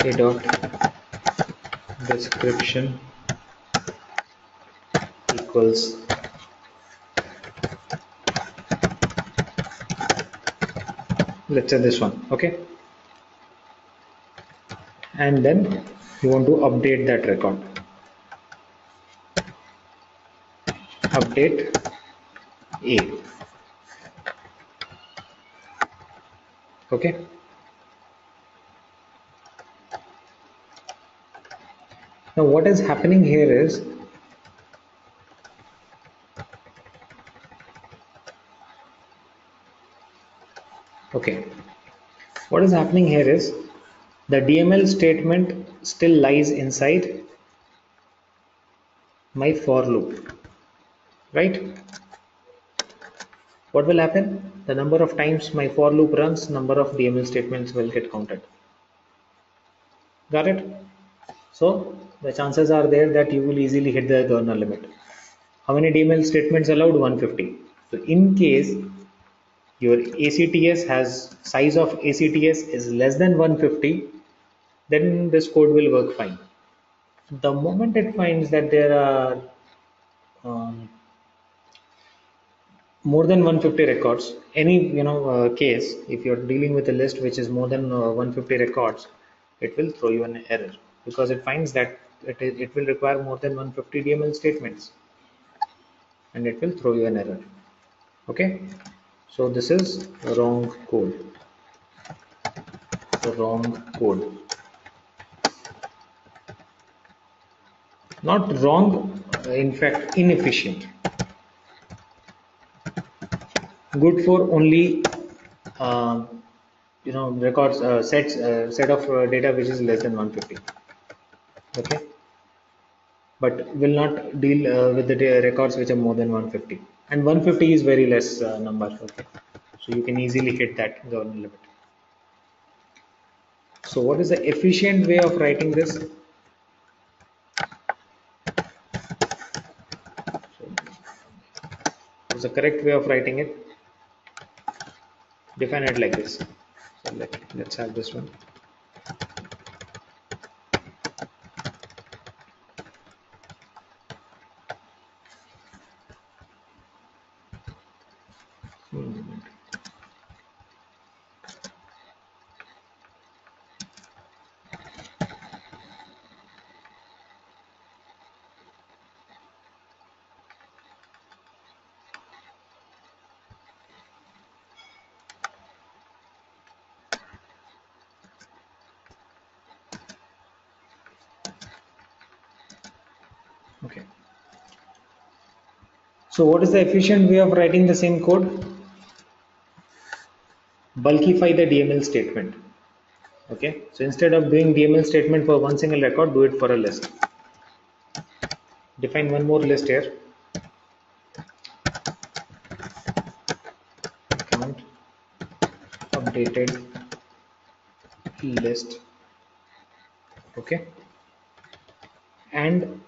a dot description equals let's say this one, okay, and then you want to update that record, update A, okay. Now what is happening here is okay, what is happening here is the DML statement still lies inside my for loop, right? What will happen? The number of times my for loop runs, number of DML statements will get counted. Got it? So the chances are there that you will easily hit the kernel limit. How many DML statements allowed? 150. So in case your ACTS has size of ACTS is less than 150, then this code will work fine. The moment it finds that there are more than 150 records, any case, if you're dealing with a list which is more than 150 records, it will throw you an error because it finds that it will require more than 150 DML statements and it will throw you an error. Okay, so this is wrong code, not wrong, in fact inefficient. Good for only records, set of data which is less than 150, okay, but will not deal with the records which are more than 150, and 150 is very less number, okay, so you can easily hit that government limit. So what is the efficient way of writing this? So what's the correct way of writing it? Define it like this. So let's have this one. Okay. So what is the efficient way of writing the same code? Bulkify the DML statement. Okay. So instead of doing DML statement for one single record, do it for a list. Define one more list here. Count updated list. Okay. And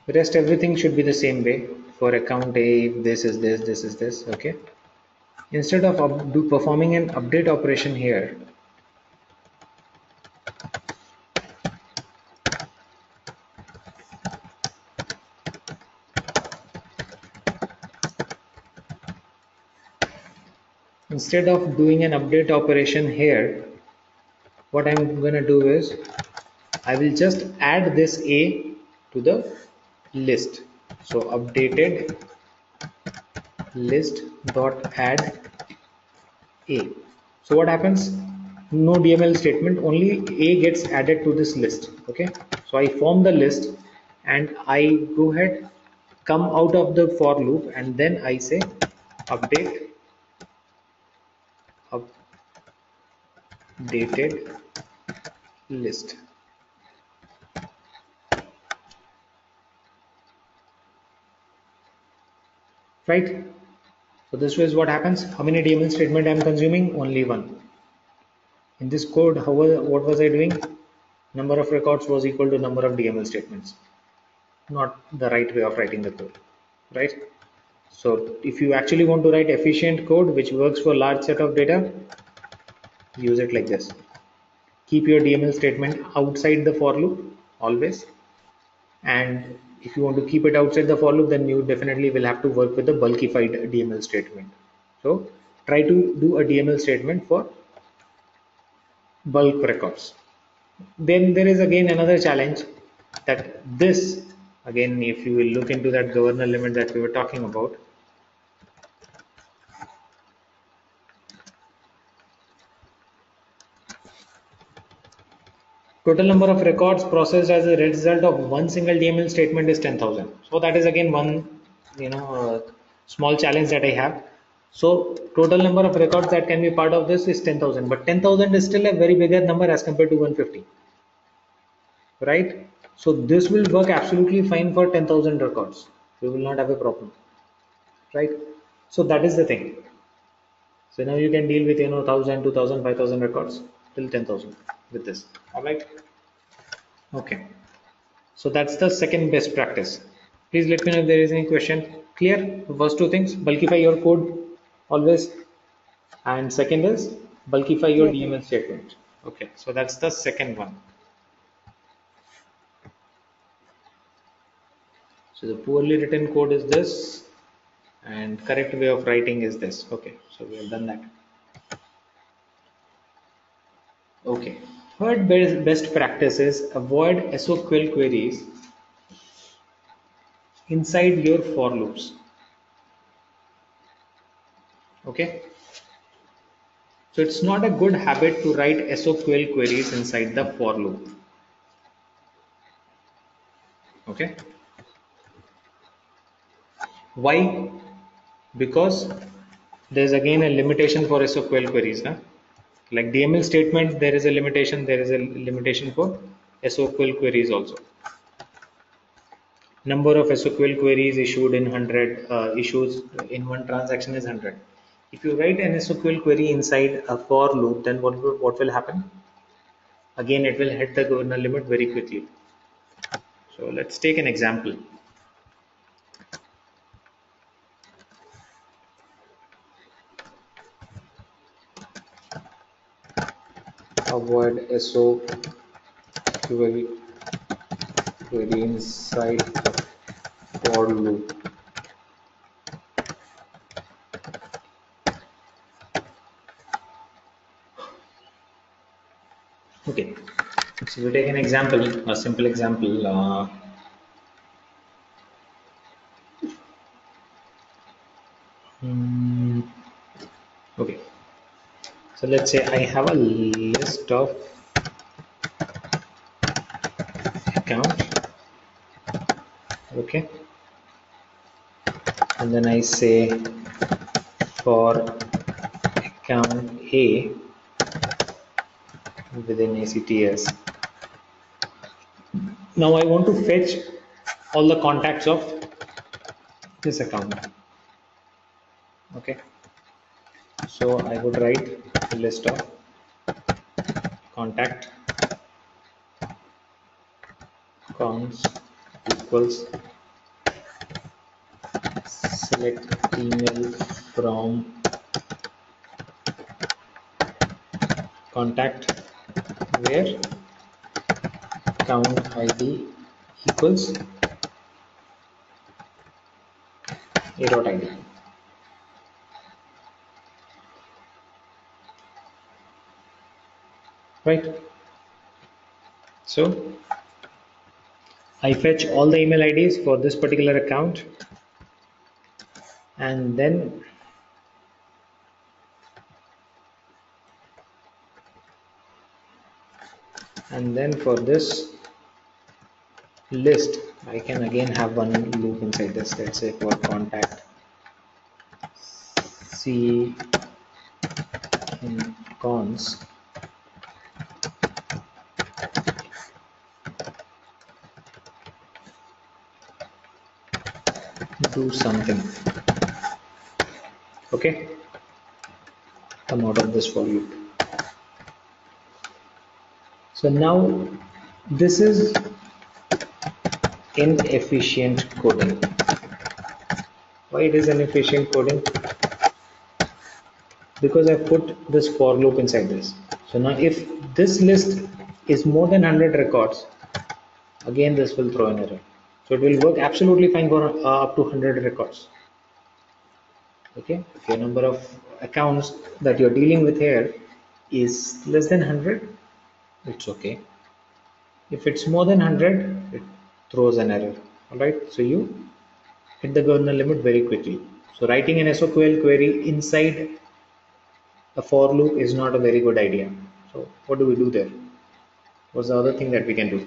rest everything should be the same way. For account A, this is this, this is this. Okay. Instead of performing an update operation here, instead of doing an update operation here, what I'm going to do is I will just add this A to the list. So updated list dot add A. So what happens? No DML statement, only A gets added to this list. Okay. So I form the list and I go ahead, come out of the for loop, and then I say update updated list. Right? So this is what happens. How many DML statement I am consuming? Only one. In this code, what was I doing? Number of records was equal to number of DML statements. Not the right way of writing the code, right? So if you actually want to write efficient code which works for large set of data, use it like this. Keep your DML statement outside the for loop always. And if you want to keep it outside the for loop, then you definitely will have to work with the bulkified DML statement. So try to do a DML statement for bulk records. Then there is again another challenge that this, again, if you will look into that governor limit that we were talking about, total number of records processed as a result of one single DML statement is 10,000. So that is again one, small challenge that I have. So total number of records that can be part of this is 10,000, but 10,000 is still a very bigger number as compared to 150, right? So this will work absolutely fine for 10,000 records. We will not have a problem, right? So that is the thing. So now you can deal with 1,000, 2,000, 5,000 records till 10,000 with this. All right. Okay. So that's the second best practice. Please let me know if there is any question. Clear? First two things: bulkify your code always, and second is bulkify your Yes. DML statement. Okay. So that's the second one. So the poorly written code is this, and correct way of writing is this. Okay. So we have done that. Okay. Third best practice is avoid SQL queries inside your for loops. Okay. So it's not a good habit to write SQL queries inside the for loop. Okay. Why? Because there's again a limitation for SQL queries. Huh? Like DML statement, there is a limitation. There is a limitation for SQL queries also. Number of SQL queries issued in 100 issues in one transaction is 100. If you write an SQL query inside a for loop, then what will happen? Again, it will hit the governor limit very quickly. So let's take an example. avoid SO query inside the for loop. Okay, so we take an example, a simple example. Okay, so let's say I have a list of account. Okay, and then I say for account A within ACTS. Now I want to fetch all the contacts of this account. Okay, so I would write a list of contact cons equals select email from contact where account ID equals a.id. Right, so I fetch all the email IDs for this particular account, and then for this list I can again have one loop inside this. Let's say for contact C in cons do something. Okay, come out of this for loop. So now this is inefficient coding. Why it is inefficient coding? Because I put this for loop inside this. So now if this list is more than 100 records, again this will throw an error. So it will work absolutely fine for up to 100 records. Okay, if your number of accounts that you're dealing with here is less than 100, it's okay. If it's more than 100, it throws an error. Alright, so you hit the kernel limit very quickly. So writing an SOQL query inside a for loop is not a very good idea. So what do we do there? What's the other thing that we can do?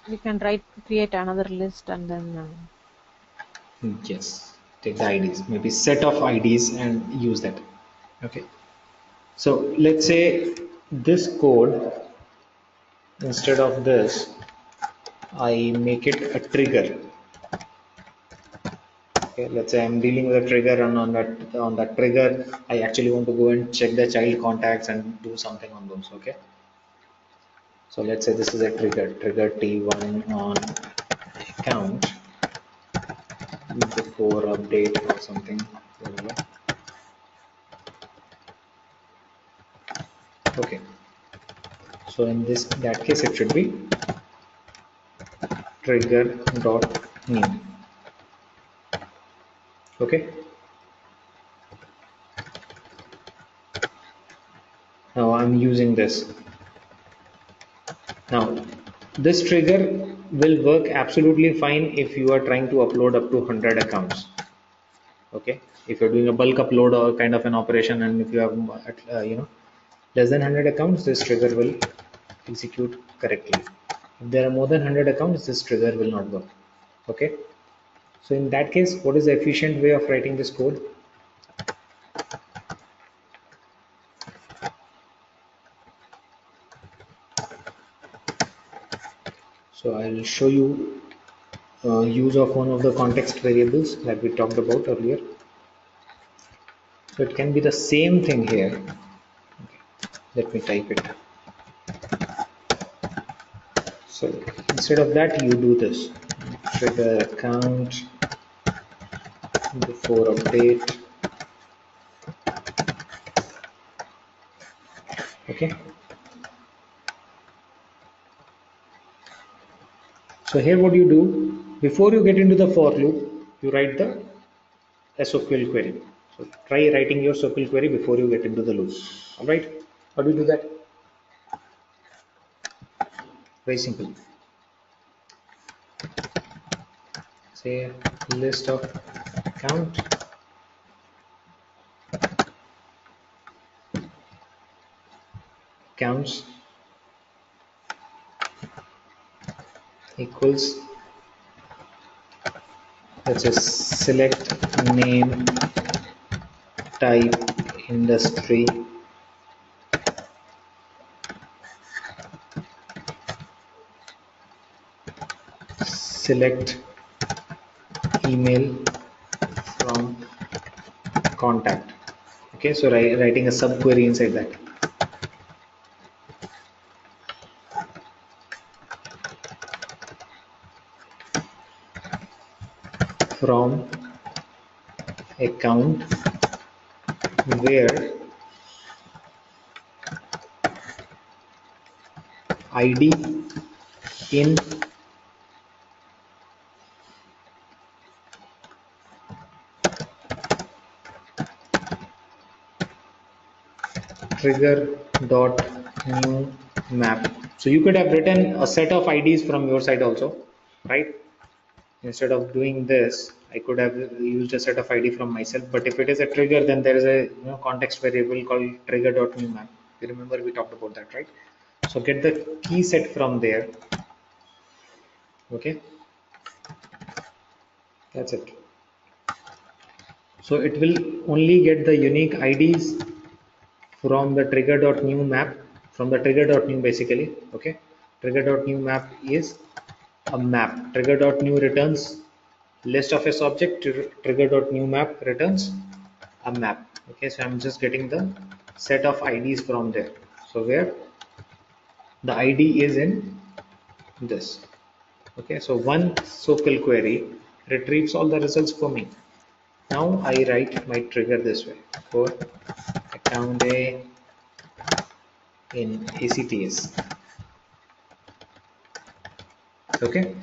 We can create another list and then yes, take the IDs, maybe set of IDs and use that. Okay, so let's say this code, instead of this I make it a trigger. Okay, let's say I'm dealing with a trigger, and on that trigger I actually want to go and check the child contacts and do something on those. Okay, so let's say this is a trigger T1 on account before update or something, whatever. Okay, so in that case it should be trigger dot new. Okay, now I'm using this. Now this trigger will work absolutely fine if you are trying to upload up to 100 accounts. Okay, if you're doing a bulk upload or kind of an operation, and if you have less than 100 accounts, this trigger will execute correctly. If there are more than 100 accounts, this trigger will not work. Okay, so in that case, what is the efficient way of writing this code? So I'll show you use of one of the context variables that we talked about earlier. So it can be the same thing here. Okay, let me type it. So instead of that, you do this: trigger account before update Okay. So here what you do, before you get into the for loop, you write the SOQL query. So try writing your SOQL query before you get into the loop. All right. How do you do that? Very simple. Say list of count counts equals, let's just select name, type, industry, select email from contact. Okay, so writing a subquery inside that. From account where ID in trigger dot new map. So you could have written a set of IDs from your side also, right? Instead of doing this, I could have used a set of ID from myself. But if it is a trigger, then there is a context variable called trigger dot new map. You remember we talked about that, right? So get the key set from there. Okay, that's it. So it will only get the unique IDs from the trigger.new map, from the trigger.new basically. Okay, trigger.new map is a map. Trigger.new returns list of a subject. Trigger.new map returns a map. Okay, so I'm just getting the set of IDs from there. So where the ID is in this. Okay, so one SOQL query retrieves all the results for me. Now I write my trigger this way for account A in ACTS. Okay,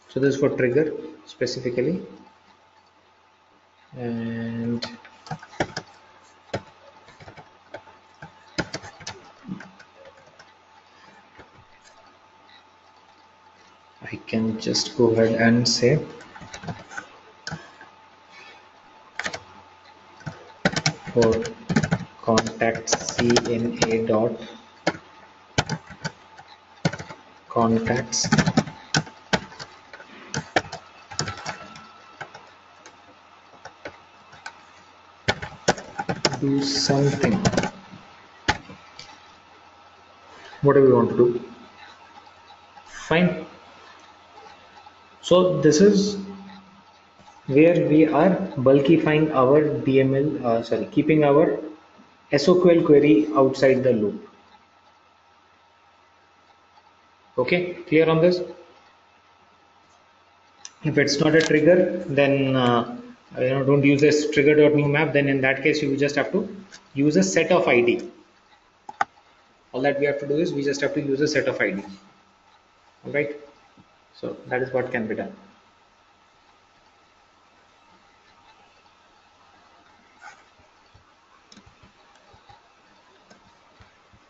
so this is for trigger specifically, and I can just go ahead and say for contact CNA dot contacts do something. What do we want to do? Fine. So this is where we are bulkifying our DML, keeping our SOQL query outside the loop. Okay, clear on this? If it's not a trigger, then don't use this trigger.new map. Then in that case, you just have to use a set of ID. All that we have to do is we just have to use a set of ID. All right. So that is what can be done.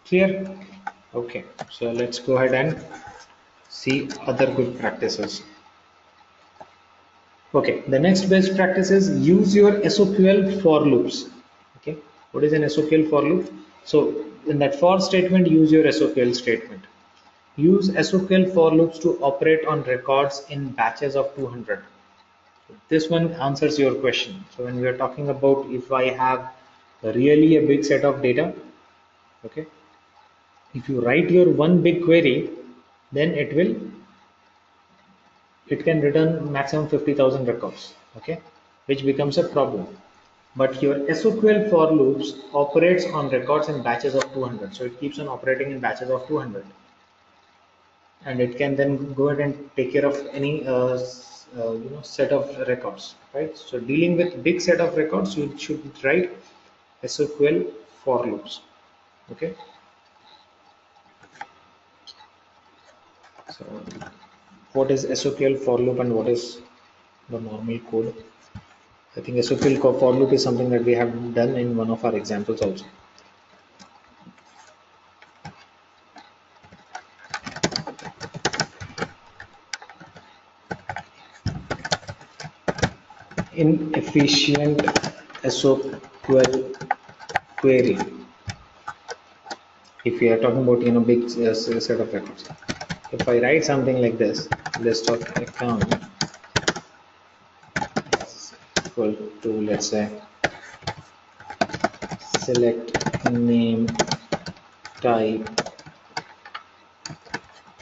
Clear? Okay. So let's go ahead and see other good practices. Okay, the next best practice is use your SOQL for loops. Okay, what is an SOQL for loop? So in that for statement, use your SOQL statement. Use SOQL for loops to operate on records in batches of 200. So this one answers your question. So when we are talking about if I have really a big set of data, okay, if you write your one big query, then it can return maximum 50,000 records, okay, which becomes a problem. But your SOQL for loops operates on records in batches of 200, so it keeps on operating in batches of 200, and it can then go ahead and take care of any set of records, right? So dealing with big set of records, you should write SOQL for loops. Okay, so what is SOQL for loop and what is the normal code? I think SOQL for loop is something that we have done in one of our examples also. Inefficient SOQL query. If we are talking about big set of records, if I write something like this, list of account equal to, let's say, select name, type,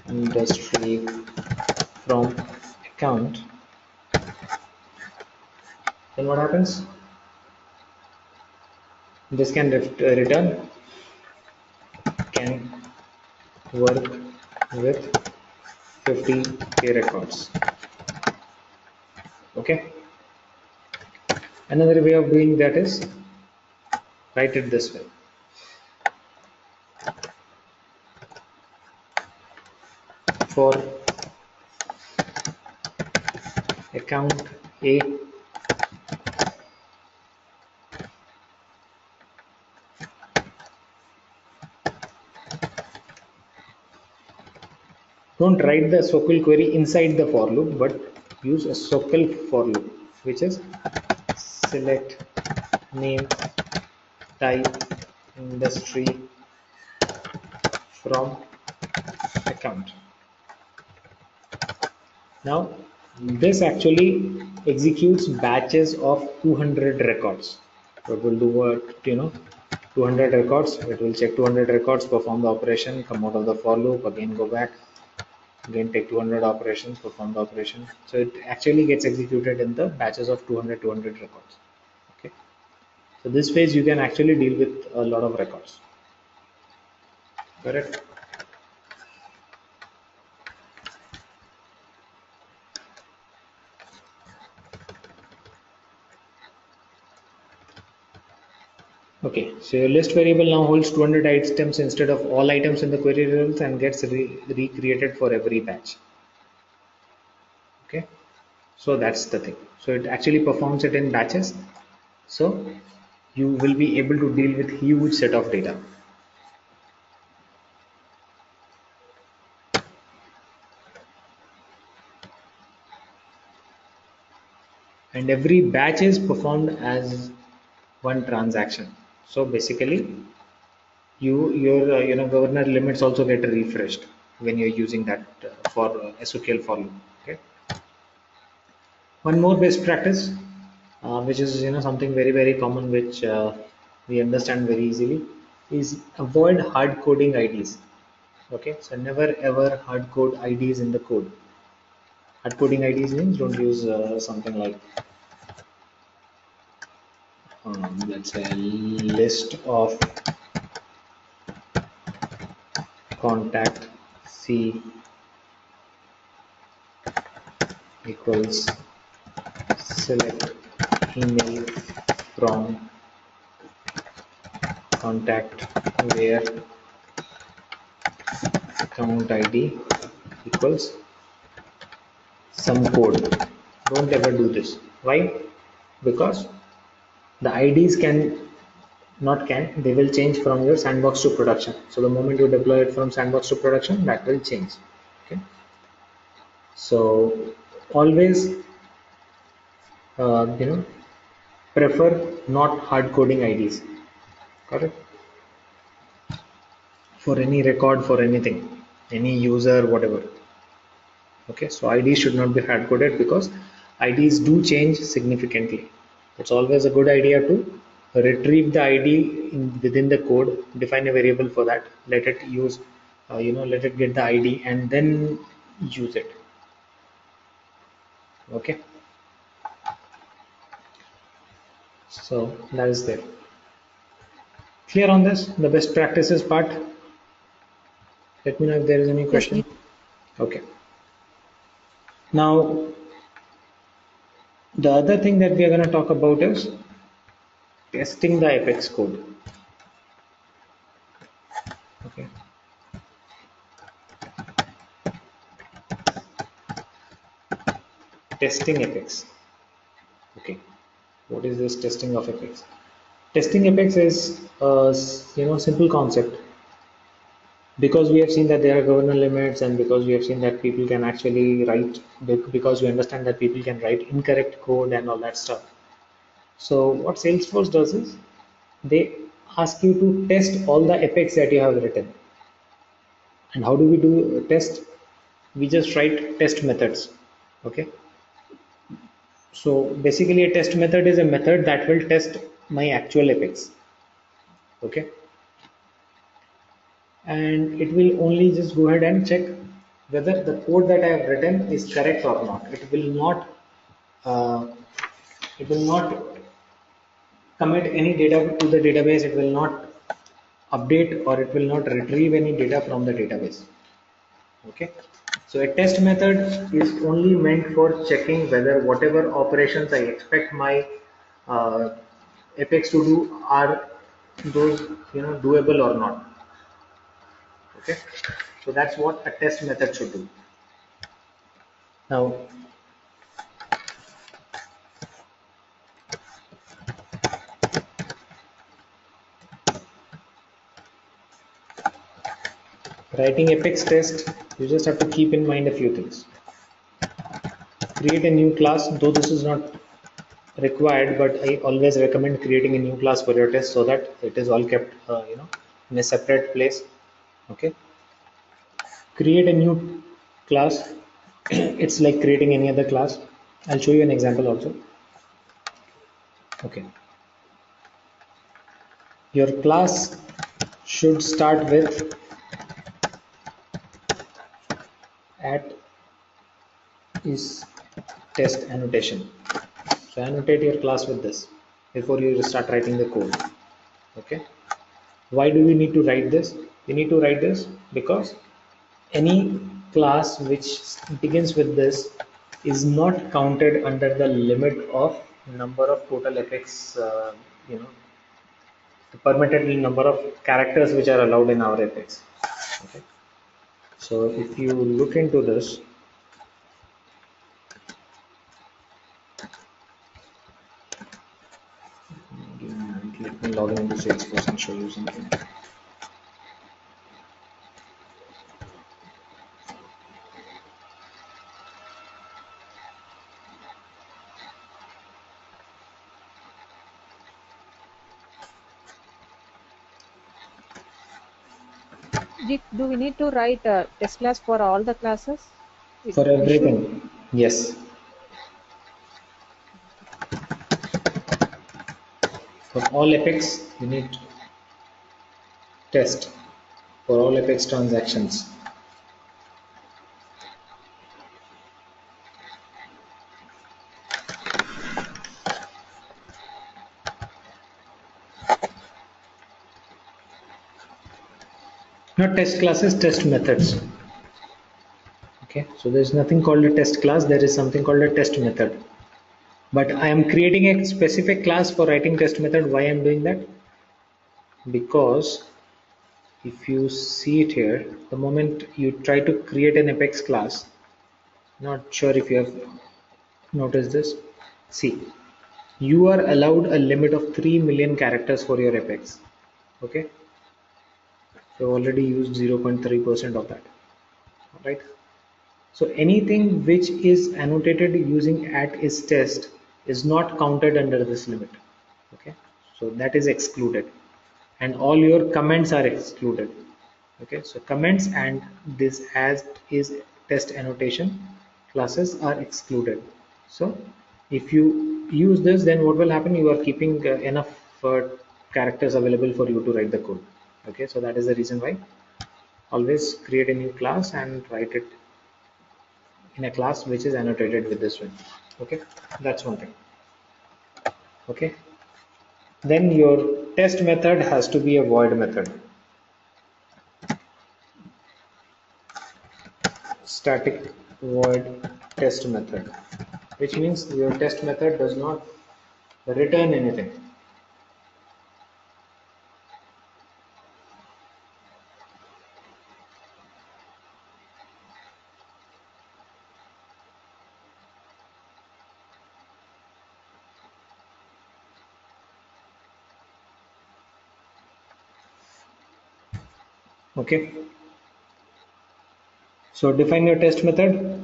industry from account, then what happens? This can return can work with 50k records. Okay, another way of doing that is write it this way. For account A, don't write the SOQL query inside the for loop, but use a SOQL for loop, which is select name, type, industry from account. Now this actually executes batches of 200 records. So it will do what, 200 records. It will check 200 records, perform the operation, come out of the for loop, again go back, again take 200 operations, perform the operation. So it actually gets executed in the batches of 200 records. Okay, so this phase you can actually deal with a lot of records. Correct. Okay, so your list variable now holds 200 items instead of all items in the query results and gets recreated for every batch. Okay, so that's the thing. So it actually performs it in batches. So you will be able to deal with huge set of data. And every batch is performed as one transaction. So basically, your governor limits also get refreshed when you're using that for SOQL for loop. Okay. One more best practice, which is something very common, which we understand very easily, is avoid hard coding IDs. Okay, so never ever hard code IDs in the code. Hard coding IDs means don't use something like let's say a list of contact C equals select email from contact where account ID equals some code. Don't ever do this. Why? Because the IDs they will change from your sandbox to production. So the moment you deploy it from sandbox to production, that will change. Okay, so always prefer not hard coding IDs. Correct. For any record, for anything, any user, whatever. Okay, so IDs should not be hard coded because IDs do change significantly. It's always a good idea to retrieve the ID within the code, define a variable for that, let it use let it get the ID and then use it. Okay, so that is there. Clear on this, the best practices part? Let me know if there is any question. Yes, okay, now the other thing that we are going to talk about is testing the Apex code. testing Apex. Okay, what is this testing of Apex? Testing Apex is a simple concept, because we have seen that there are governor limits, and because we have seen that people can actually write, because we understand that people can write incorrect code and all that stuff. So what Salesforce does is they ask you to test all the Apex that you have written. And how do we do a test? We just write test methods. Okay, so basically a test method is a method that will test my actual Apex. Okay, and it will only just go ahead and check whether the code that I have written is correct or not. Uh, it will not commit any data to the database. It will not update, or it will not retrieve any data from the database. Okay, so a test method is only meant for checking whether whatever operations I expect my uh, Apex to do are those doable or not. Okay, so that's what a test method should do. Now, writing Apex test, you just have to keep in mind a few things. Create a new class, though this is not required, but I always recommend creating a new class for your test so that it is all kept in a separate place. Okay, create a new class. It's like creating any other class. I'll show you an example also. Okay, your class should start with at is test annotation. So annotate your class with this before you start writing the code. Okay, why do we need to write this? We need to write this because any class which begins with this is not counted under the limit of number of total Apex, the permitted number of characters which are allowed in our Apex. Okay, so if you look into this, let me log in into Salesforce and show you something. Do we need to write a test class for all the classes? For We should. everything, yes. For all Apex, you need test for all Apex transactions. Not test classes, test methods. Okay, so there's nothing called a test class, there is something called a test method. But I am creating a specific class for writing test method. Why I'm doing that? Because if you see it here, the moment you try to create an Apex class, not sure if you have noticed this. See, you are allowed a limit of 3 million characters for your Apex. Okay, so already used 0.3% of that. Right. So anything which is annotated using at is test is not counted under this limit. Okay, so that is excluded, and all your comments are excluded. Okay, so comments and this as is test annotation classes are excluded. So if you use this, then what will happen? You are keeping enough characters available for you to write the code. Okay, so that is the reason why always create a new class and write it in a class which is annotated with this one. Okay, that's one thing. Okay, then your test method has to be a void method. Static void test method, which means your test method does not return anything. Okay, so define your test method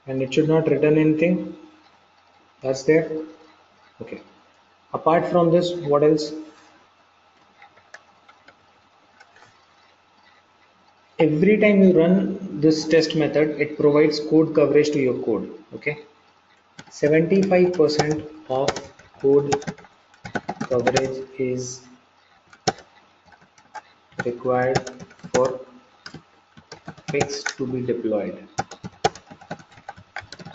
and it should not return anything. That's there. Okay. Apart from this, what else? Every time you run this test method, it provides code coverage to your code. Okay. 75% of code coverage is required for Apex to be deployed.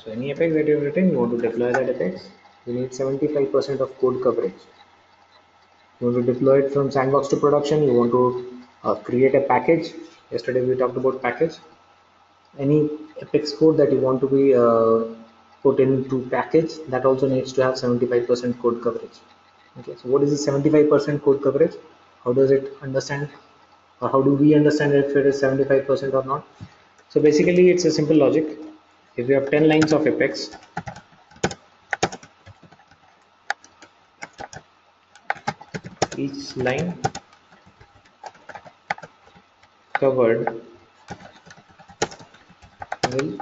So any Apex that you've written, you want to deploy that Apex, you need 75% of code coverage. You want to deploy it from sandbox to production, you want to create a package. Yesterday we talked about package. Any Apex code that you want to be put into package, that also needs to have 75% code coverage. Okay, so what is the 75% code coverage? How does it understand, or how do we understand if it is 75% or not? So basically it's a simple logic. If you have 10 lines of Apex, each line covered will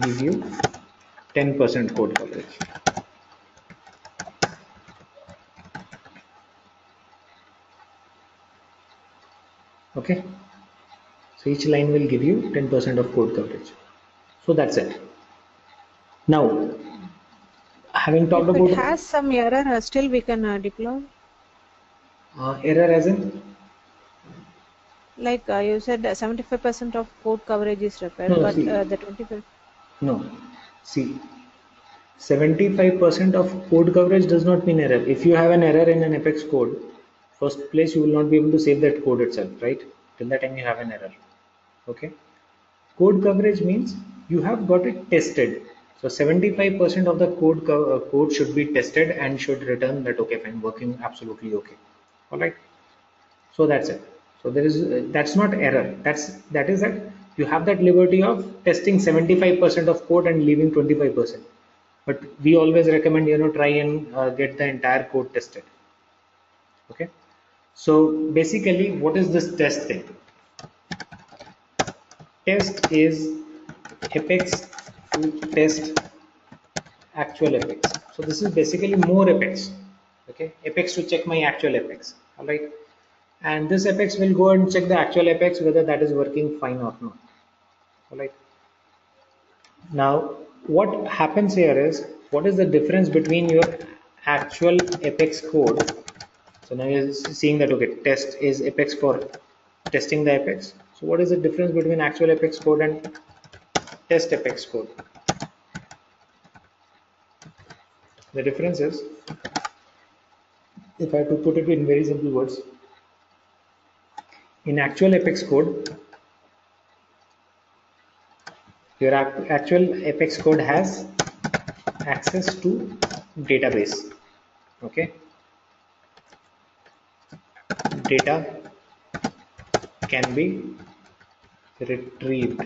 give you 10% code coverage. Okay, so each line will give you 10% of code coverage. So that's it. Now, having talked If it about has some error, still we can deploy. error as in, Like you said, 75% of code coverage is required, no, but see, the 25. no, see, 75% of code coverage does not mean error. If you have an error in an Apex code, first place you will not be able to save that code itself, right? Till that time you have an error. Okay. Code coverage means you have got it tested. So 75% of the code should be tested and should return that okay, fine, working absolutely okay. All right. So that's it. So there is that's not error. That is that you have that liberty of testing 75% of code and leaving 25%. But we always recommend try and get the entire code tested. Okay. So basically, what is this test thing? Test is Apex to test actual Apex. So this is basically more Apex. Okay, Apex to check my actual Apex. All right, and this Apex will go and check the actual Apex whether that is working fine or not. All right. Now, what happens here is what is the difference between your actual Apex code? So now you're seeing that okay, test is Apex for testing the Apex. So what is the difference between actual Apex code and test Apex code? The difference is, if I have to put it in very simple words, in actual Apex code, your actual Apex code has access to database. Okay, data can be retrieved,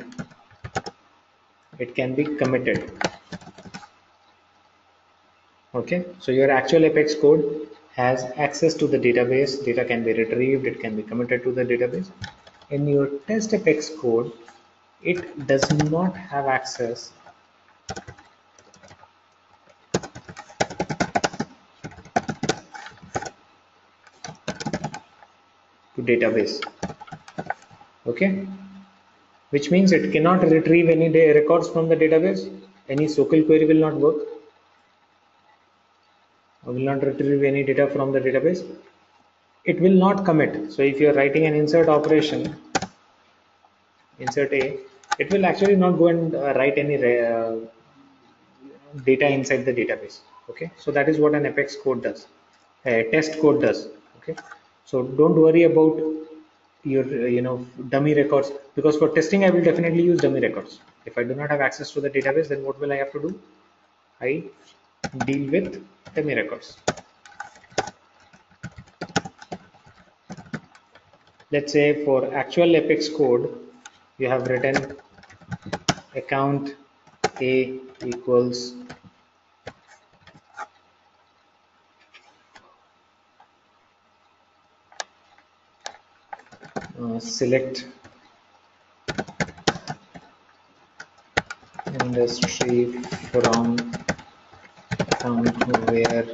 it can be committed. Okay, so your actual Apex code has access to the database, data can be retrieved, it can be committed to the database. In your test Apex code, it does not have access to database. Okay, which means it cannot retrieve any records from the database. Any SOQL query will not work, or will not retrieve any data from the database. It will not commit. So if you are writing an insert operation, insert A, it will actually not go and write any data inside the database. Okay, so that is what an Apex code does, a test code does. Okay, so don't worry about your dummy records, because for testing I will definitely use dummy records. If I do not have access to the database, then what will I have to do? I deal with dummy records. Let's say for actual Apex code, you have written account A equals select industry from account where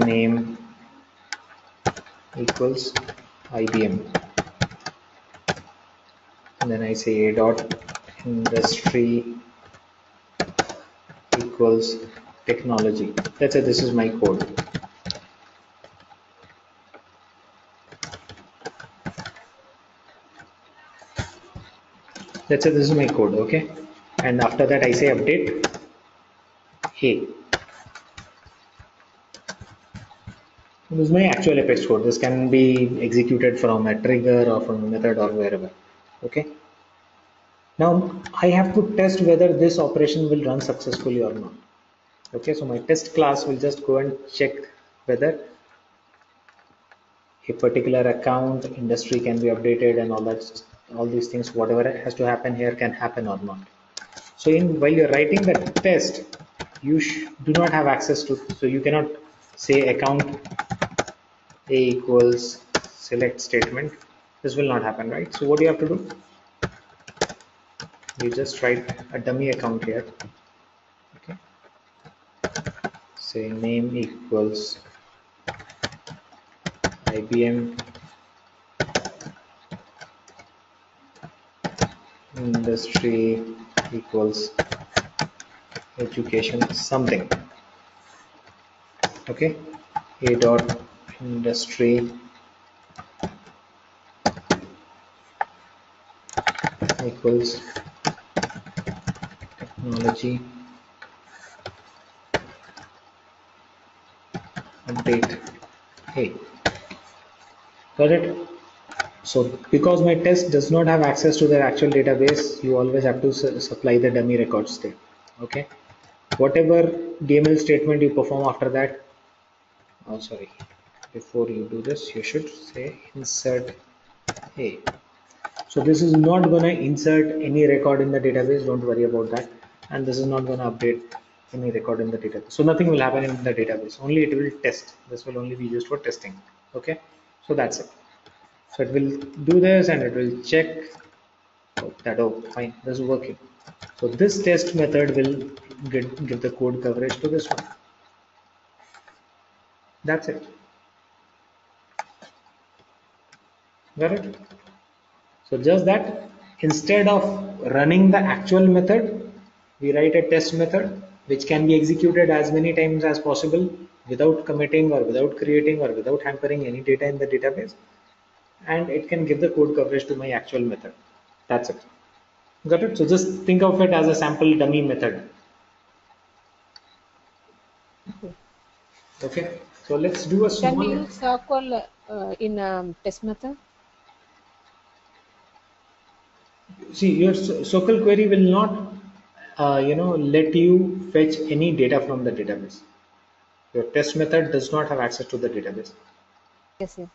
name equals IBM, and then I say a dot industry equals technology. That's it. This is my code. That's it. This is my code. Okay, and after that I say update hey. This is my actual Apex code. This can be executed from a trigger or from a method or wherever. Okay. Now I have to test whether this operation will run successfully or not. Okay, so my test class will just go and check whether a particular account industry can be updated and all these things, whatever has to happen here can happen or not. So while you're writing the test, you do not have access to, so you cannot say account a equals select statement. This will not happen, right? So what do you have to do? You just write a dummy account here. Okay, say name equals IBM, industry equals education something. Okay, a dot industry equals technology update hey. Got it? So because my test does not have access to the actual database, you always have to supply the dummy records there. Okay, whatever DML statement you perform after that, oh sorry, before you do this you should say insert hey. So this is not going to insert any record in the database, don't worry about that, and this is not going to update any record in the database, so nothing will happen in the database, only it will test. This will only be used for testing. Okay, so that's it. So it will do this and it will check that, oh fine, this is working. So this test method will give the code coverage to this one. That's it. Got it? So just that, instead of running the actual method, we write a test method which can be executed as many times as possible without committing or without creating or without hampering any data in the database, and it can give the code coverage to my actual method. That's it. Got it? So just think of it as a sample dummy method. Okay. Okay. So let's do a Can we small. use SQL in test method? See, your SQL query will not, let you fetch any data from the database. Your test method does not have access to the database. Yes, yes.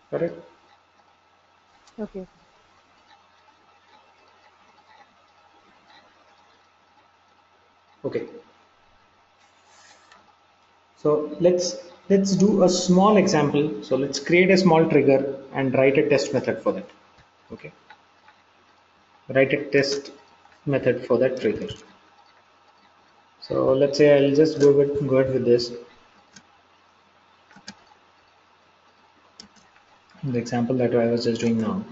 Correct? Okay. Okay. So let's do a small example. So let's create a small trigger and write a test method for that. Okay. Write a test method for that trigger. So let's say I'll just go ahead with this. The example that I was just doing now.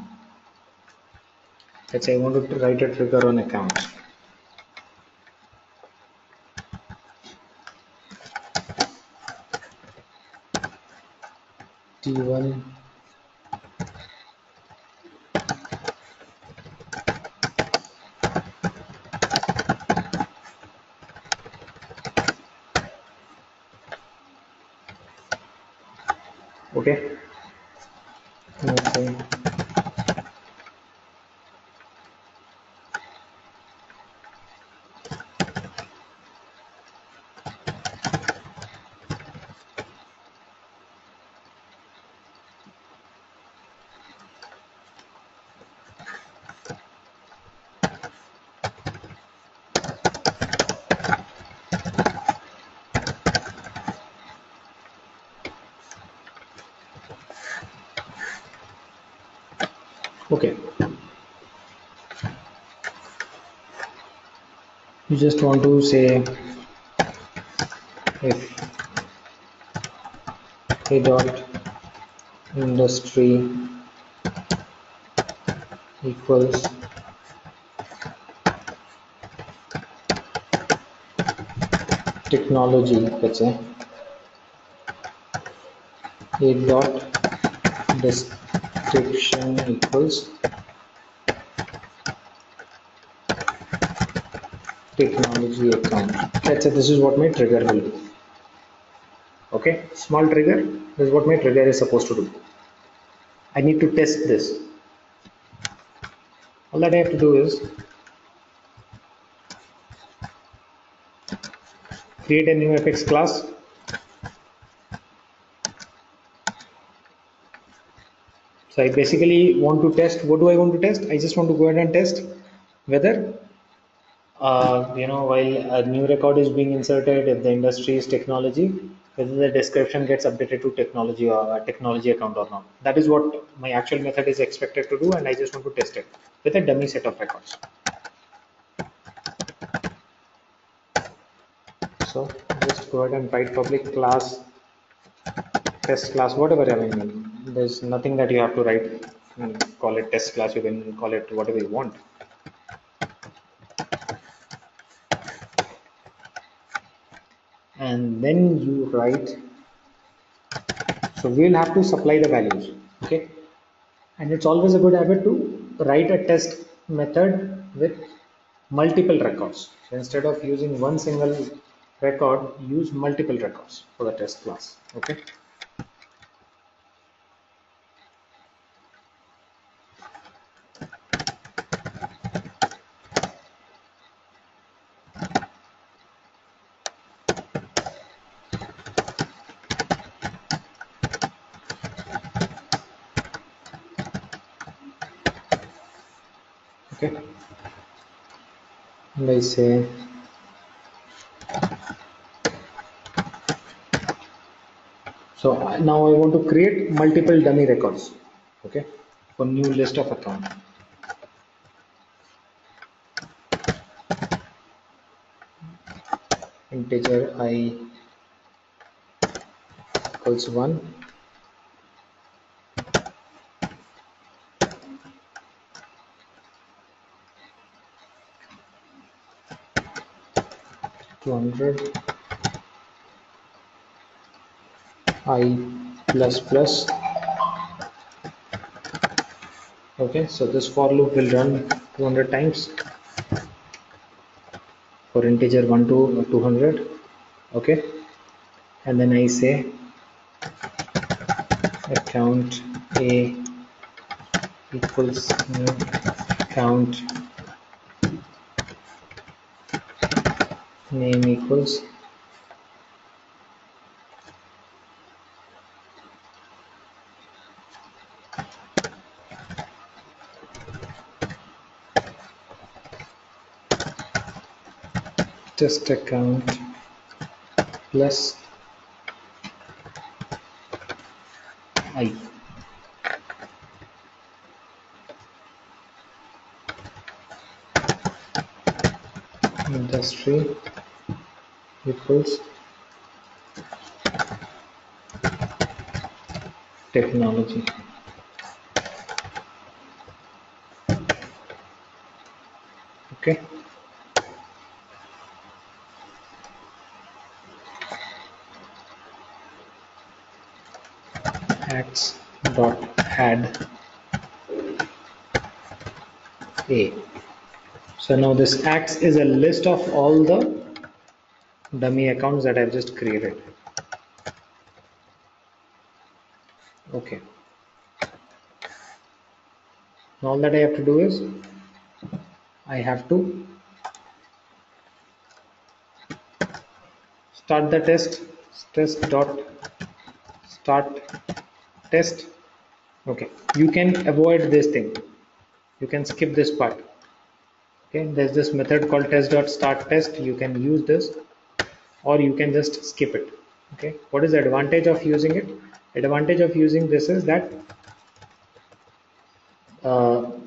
Let's say I want to write a trigger on account. T1 okay. Okay. you just want to say if a dot industry equals technology, let's say a dot description equals technology account. Let's say this is what my trigger will do. Okay, small trigger. This is what my trigger is supposed to do. I need to test this. All that I have to do is create a new Apex class. So I basically want to test. What do I want to test? I just want to go ahead and test whether while a new record is being inserted, if the industry is technology, whether the description gets updated to technology or technology account or not. That is what my actual method is expected to do, and I just want to test it with a dummy set of records. So just go ahead and write public class, test class, whatever. I mean, there's nothing that you have to write. Call it test class. You can call it whatever you want. And then you write, so we'll have to supply the values, okay? And it's always a good habit to write a test method with multiple records. So instead of using one single record, use multiple records for the test class, okay? Okay, and I say so now I want to create multiple dummy records, okay, for new list of account. Integer I equals 1. I plus plus. Okay, so this for loop will run 200 times for integer 1 to 200. Okay, and then I say account A equals new account name equals test account plus I. Industry equals technology. Okay, acts dot add A. So now this acts is a list of all the dummy accounts that I've just created. Okay, now all that I have to do is I have to start the test dot start test. Okay, you can avoid this thing, you can skip this part. Okay, there's this method called test.startTest. You can use this or you can just skip it. Okay, what is the advantage of using it? Advantage of using this is that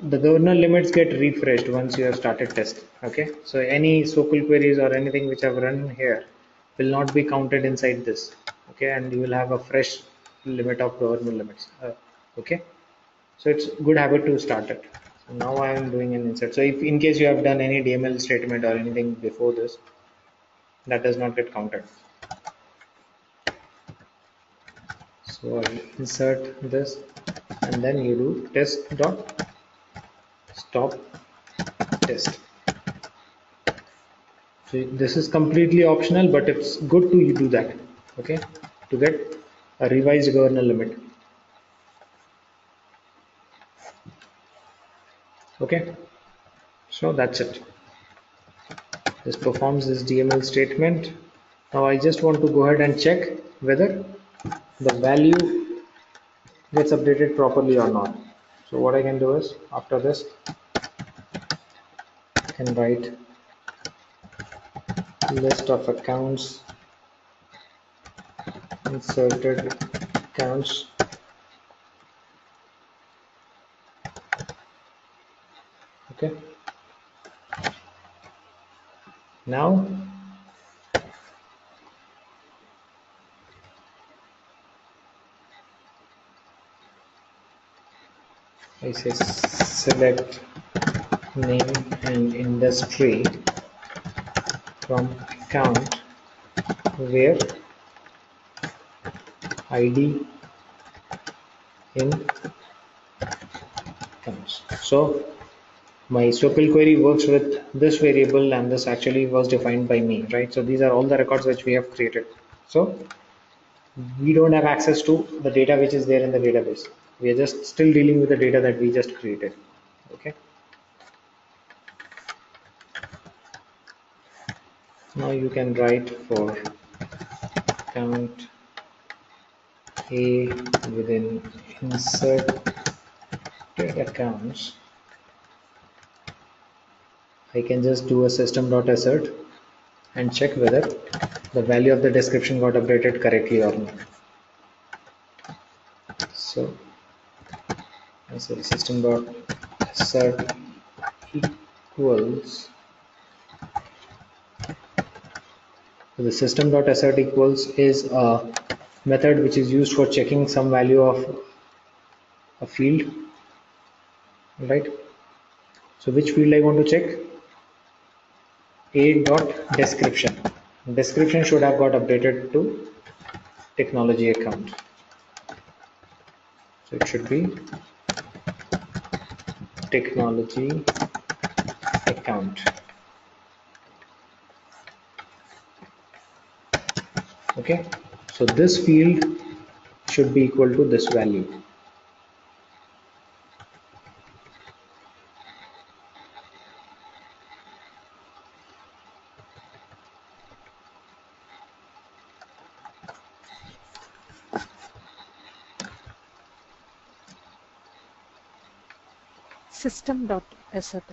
the governor limits get refreshed once you have started test. Okay, so any SOQL queries or anything which I've run here will not be counted inside this. Okay, and you will have a fresh limit of governor limits. Okay, so it's good habit to start it. So now I am doing an insert. So if in case you have done any DML statement or anything before this, that does not get counted. So I insert this and then you do test dot stop test. So this is completely optional, but it's good to do that, okay, to get a revised governor limit. Okay, so that's it. This performs this DML statement. Now I just want to go ahead and check whether the value gets updated properly or not. So what I can do is, after this, I can write list of accounts, inserted accounts. Okay, now I say select name and industry from account where ID in accounts. So my SOQL query works with this variable, and this actually was defined by me, right? So these are all the records which we have created. So we don't have access to the data which is there in the database. We are just still dealing with the data that we just created. Okay. Now you can write for account A within inserted accounts. I can just do a system.assert and check whether the value of the description got updated correctly or not. So I say system.assert equals, so the system.assert equals is a method which is used for checking some value of a field, right? So which field I want to check? A dot description. Description should have got updated to technology account. So it should be technology account. Okay, so this field should be equal to this value. System.assert.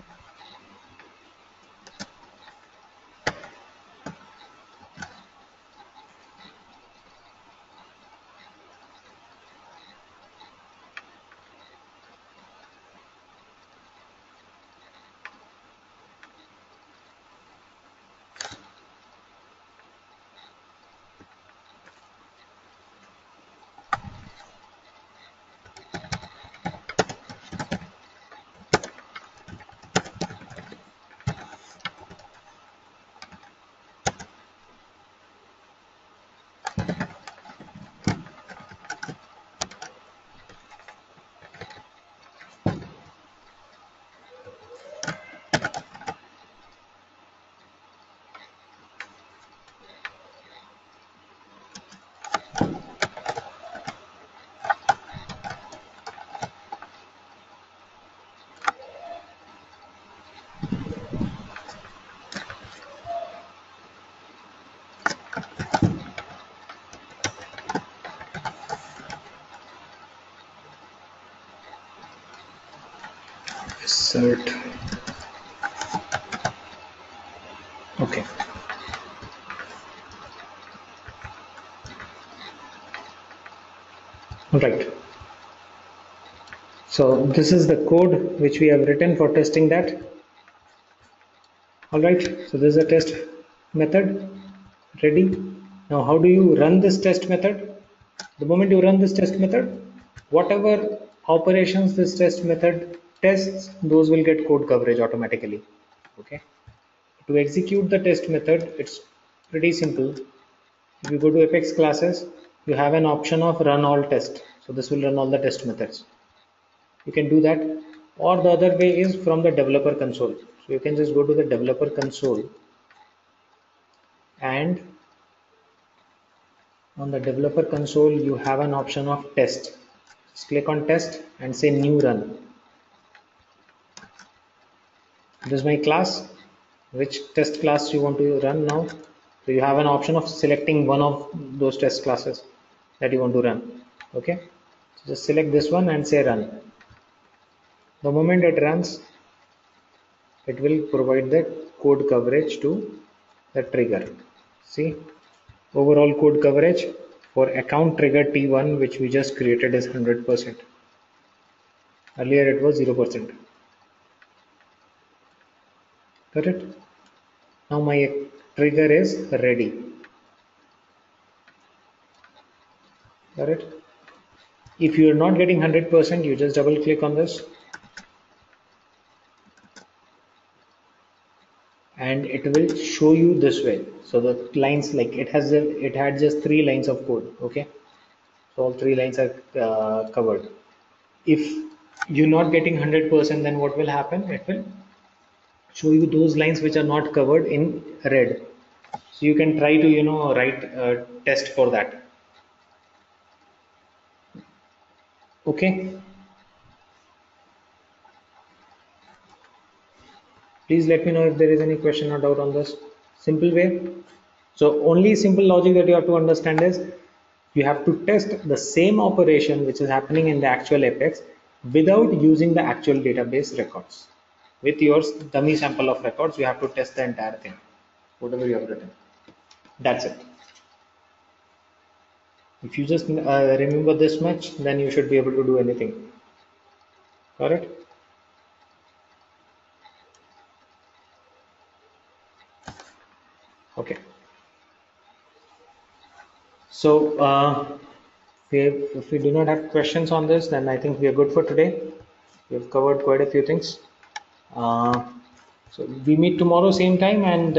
Assert. Okay. Right. So this is the code which we have written for testing that. All right, so this is a test method ready. Now how do you run this test method? The moment you run this test method, whatever operations this test method tests, those will get code coverage automatically. Okay, to execute the test method, it's pretty simple. If you go to Apex classes, you have an option of run all test. So this will run all the test methods. You can do that, or the other way is from the developer console. So you can just go to the developer console, and on the developer console you have an option of test. Just click on test and say new run. This is my class, which test class you want to run now. So you have an option of selecting one of those test classes that you want to run. Okay, so just select this one and say run. The moment it runs, it will provide the code coverage to the trigger. See, overall code coverage for account trigger T1, which we just created, is 100%. Earlier it was 0%. Got it? Now my trigger is ready. Got it? If you are not getting 100%, you just double click on this and it will show you this way. So the lines, like it had just 3 lines of code. Okay, so all 3 lines are covered. If you're not getting 100%, then what will happen? It will show you those lines which are not covered in red. So you can try to write a test for that. Okay, please let me know if there is any question or doubt on this simple way. So only simple logic that you have to understand is you have to test the same operation which is happening in the actual Apex without using the actual database records. With your dummy sample of records, you have to test the entire thing, whatever you have written. That's it. If you just remember this much, then you should be able to do anything. Got it? Okay. So if we do not have questions on this, then I think we are good for today. We have covered quite a few things. So we meet tomorrow same time, and